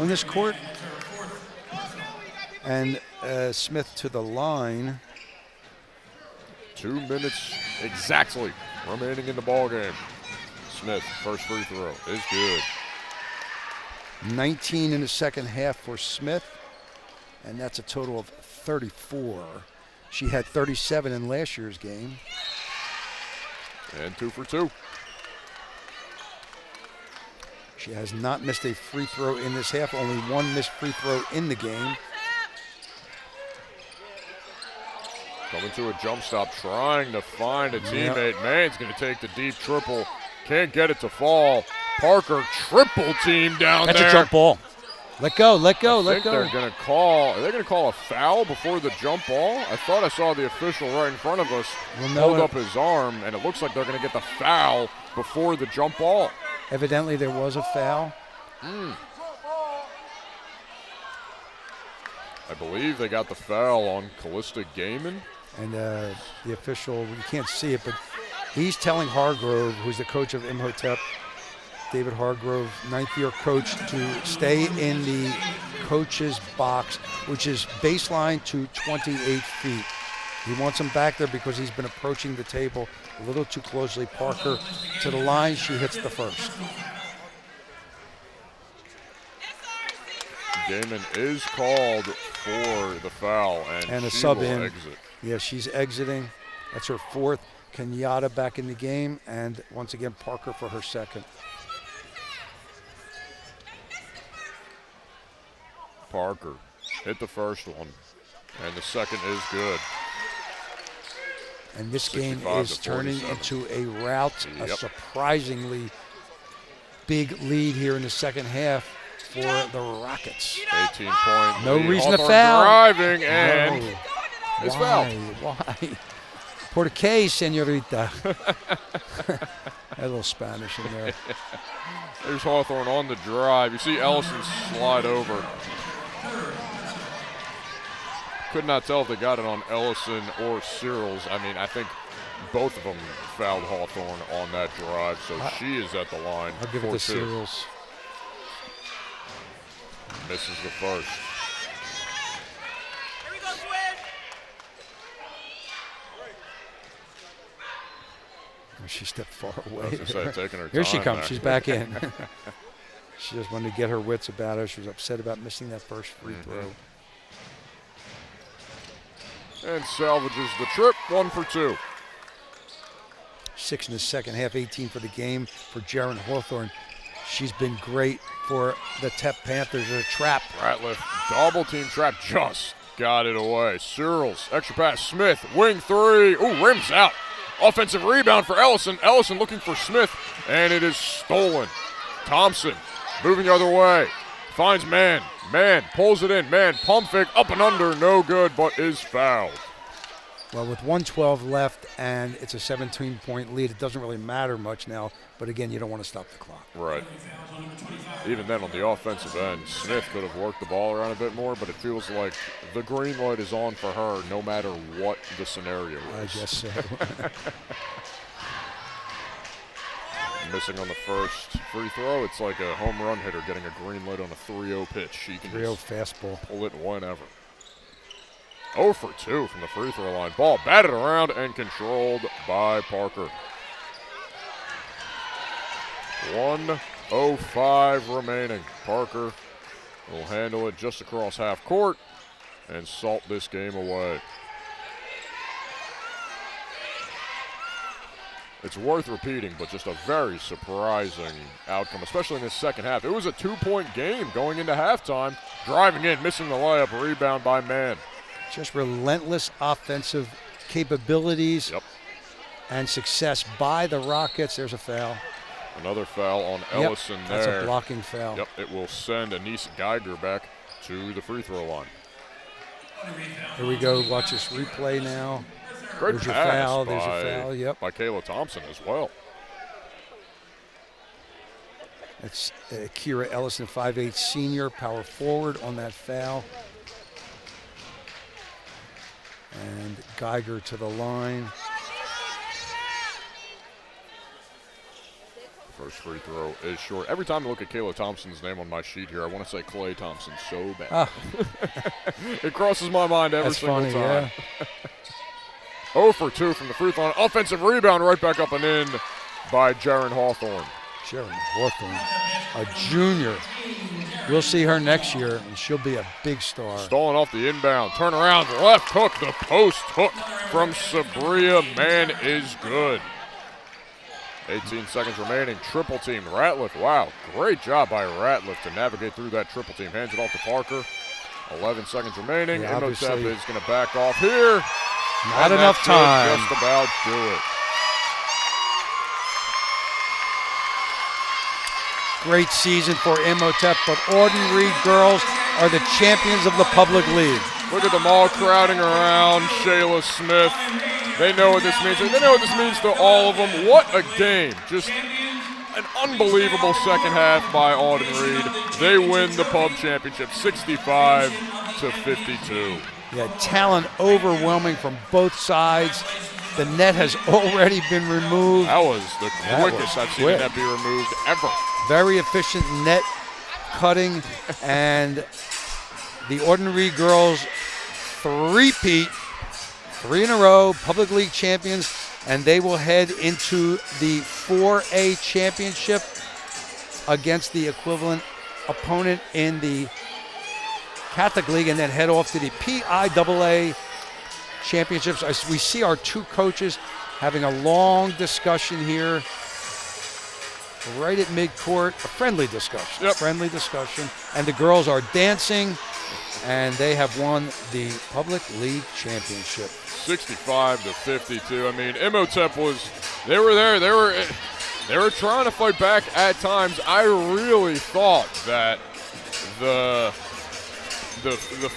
on this court. And Smith to the line.
2 minutes exactly remaining in the ball game. Smith, first free throw is good.
19 in the second half for Smith, and that's a total of 34. She had 37 in last year's game.
And 2 for 2.
She has not missed a free throw in this half, only one missed free throw in the game.
Coming to a jump stop, trying to find a teammate. Man's going to take the deep triple. Can't get it to fall. Parker triple team down there.
That's a jump ball. Let go, let go,
I think they're going to call. Are they going to call a foul before the jump ball? I thought I saw the official right in front of us hold up his arm, and it looks like they're going to get the foul before the jump ball.
Evidently, there was a foul.
I believe they got the foul on Callista Gaiman.
And the official, you can't see it, but he's telling Hargrove, who's the coach of Imhotep, David Hargrove, 9th-year coach, to stay in the coach's box, which is baseline to 28 feet. He wants him back there because he's been approaching the table a little too closely. Parker to the line, she hits the first.
Gaiman is called for the foul, and
a
she
sub
will
in.
exit.
Yeah, she's exiting. That's her fourth. Kenyatta back in the game, and once again, Parker for her second.
Parker hit the first one, and the second is good.
And this game is turning into a rout, a surprisingly big lead here in the second half for the Rockets.
18-point
No
lead.
reason to
Hawthorne
foul.
Driving and it's fouled.
Why? ¿Por qué, señorita? A little Spanish in there.
There's Hawthorne on the drive. You see Ellison slide over. Could not tell if they got it on Ellison or Cyril's. I mean, I think both of them fouled Hawthorne on that drive, so she is at the line.
I'll give it to Cyril's.
Misses the first.
She stepped far away.
I was gonna say, taking her
Here she
time
comes.
there.
She's back in. She just wanted to get her wits about her. She was upset about missing that first free throw.
And salvages the trip, 1 for 2.
6 in the second half, 18 for the game for Jaren Hawthorne. She's been great for the Tep Panthers. A trap.
Ratliff, double team trap, just got it away. Searles, extra pass, Smith, wing three. Ooh, rims out. Offensive rebound for Ellison. Ellison looking for Smith, and it is stolen. Thompson moving the other way. Finds man. Man pulls it in. Man, pump fake up and under. No good, but is fouled.
Well, with 1:12 left and it's a 17-point lead, it doesn't really matter much now. But again, you don't want to stop the clock.
Right. Even then, on the offensive end, Smith could have worked the ball around a bit more, but it feels like the green light is on for her no matter what the scenario is.
I guess so.
Missing on the first free throw. It's like a home run hitter getting a green light on a 3-0 pitch. She can
3-0 fastball.
Pull it whenever. 0 for 2 from the free throw line. Ball batted around and controlled by Parker. 1:05 remaining. Parker will handle it just across half court and salt this game away. It's worth repeating, but just a very surprising outcome, especially in this second half. It was a 2-point game going into halftime. Driving in, missing the layup, rebound by Mann.
Just relentless offensive capabilities and success by the Rockets. There's a foul.
Another foul on Ellison there.
That's a blocking foul.
Yep, it will send Anise Geiger back to the free throw line.
Here we go. Watch this replay now.
Great
There's your
pass
foul.
by,
There's a foul. Yep.
by Kayla Thompson as well.
It's Kira Ellison, 5'8", senior, power forward on that foul. And Geiger to the line.
First free throw is short. Every time I look at Kayla Thompson's name on my sheet here, I want to say Clay Thompson so bad. It crosses my mind every single time.
Yeah.
0 for 2 from the free throw line. Offensive rebound right back up and in by Jaren Hawthorne.
Jaren Hawthorne, a junior. We'll see her next year, and she'll be a big star.
Stalling off the inbound. Turn around, left hook, the post hook from Sabria. Man is good. 18 seconds remaining. Triple team. Ratliff. Wow. Great job by Ratliff to navigate through that triple team. Hands it off to Parker. 11 seconds remaining.
Yeah,
Imhotep is going to back off here.
Not enough time.
Just about do it.
Great season for Imhotep, but Audenried girls are the champions of the public league.
Look at them all crowding around Shayla Smith. They know what this means. They know what this means to all of them. What a game. Just an unbelievable second half by Audenried. They win the pub championship 65-52.
Yeah, talent overwhelming from both sides. The net has already been removed.
That was the quickest I've seen a net be removed ever.
Very efficient net cutting, and the Audenried girls three-peat, 3 in a row, public league champions, and they will head into the 4A championship against the equivalent opponent in the Catholic League, and then head off to the PIAA championships. As we see our two coaches having a long discussion here, right at midcourt, a friendly discussion. Friendly discussion, and the girls are dancing, and they have won the public league championship.
65-52. I mean, Imhotep they were there. They were trying to fight back at times. I really thought that the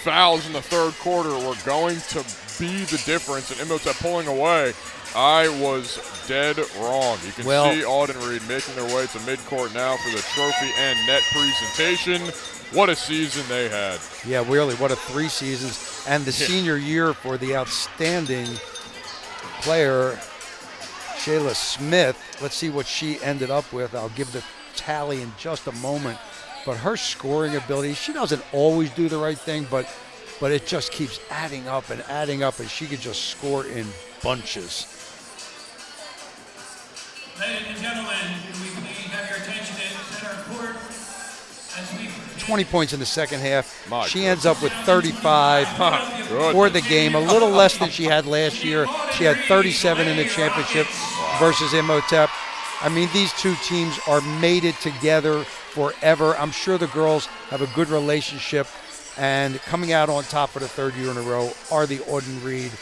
fouls in the third quarter were going to be the difference, and Imhotep pulling away. I was dead wrong. You can see Audenried making their way to midcourt now for the trophy and net presentation. What a season they had.
Yeah, really, what a 3 seasons. And the senior year for the outstanding player, Shayla Smith. Let's see what she ended up with. I'll give the tally in just a moment. But her scoring ability, she doesn't always do the right thing, but it just keeps adding up, and she could just score in bunches.
Ladies and gentlemen, can we please have your attention in center court as we
20 points in the second half.
My
she ends up with 35 for the game, a little less than she had last year. She had 37 in the championship versus Imhotep. I mean, these two teams are mated together forever. I'm sure the girls have a good relationship, and coming out on top for the 3rd year in a row are the Audenried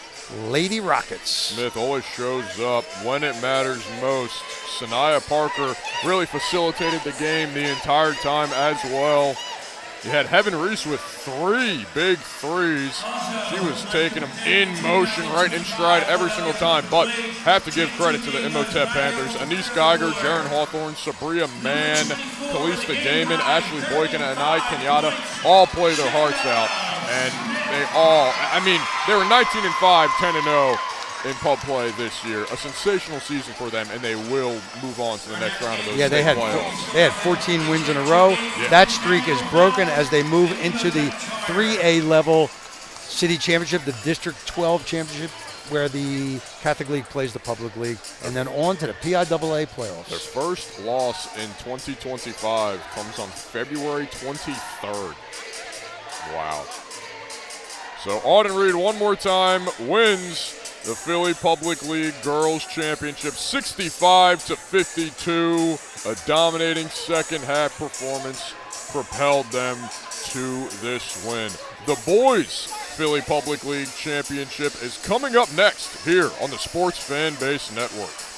Lady Rockets.
Smith always shows up when it matters most. Sanaya Parker really facilitated the game the entire time as well. You had Heaven Reese with 3 big threes. She was taking them in motion, right in stride every single time. But have to give credit to the Imhotep Panthers. Anise Geiger, Jaren Hawthorne, Sabria Mann, Kalista Damon, Ashley Boykin, and Anai Kenyatta all play their hearts out. And they were 19-5, 10-0 in pub play this year. A sensational season for them, and they will move on to the next round of those playoffs.
They had 14 wins in a row. Yeah. That streak is broken as they move into the 3A level city championship, the District 12 championship, where the Catholic League plays the public league, and then on to the PIAA playoffs.
Their first loss in 2025 comes on February 23rd. Wow. So Audenried one more time wins the Philly Public League Girls Championship 65-52. A dominating second half performance propelled them to this win. The boys Philly Public League Championship is coming up next here on the Sports Fan Base Network.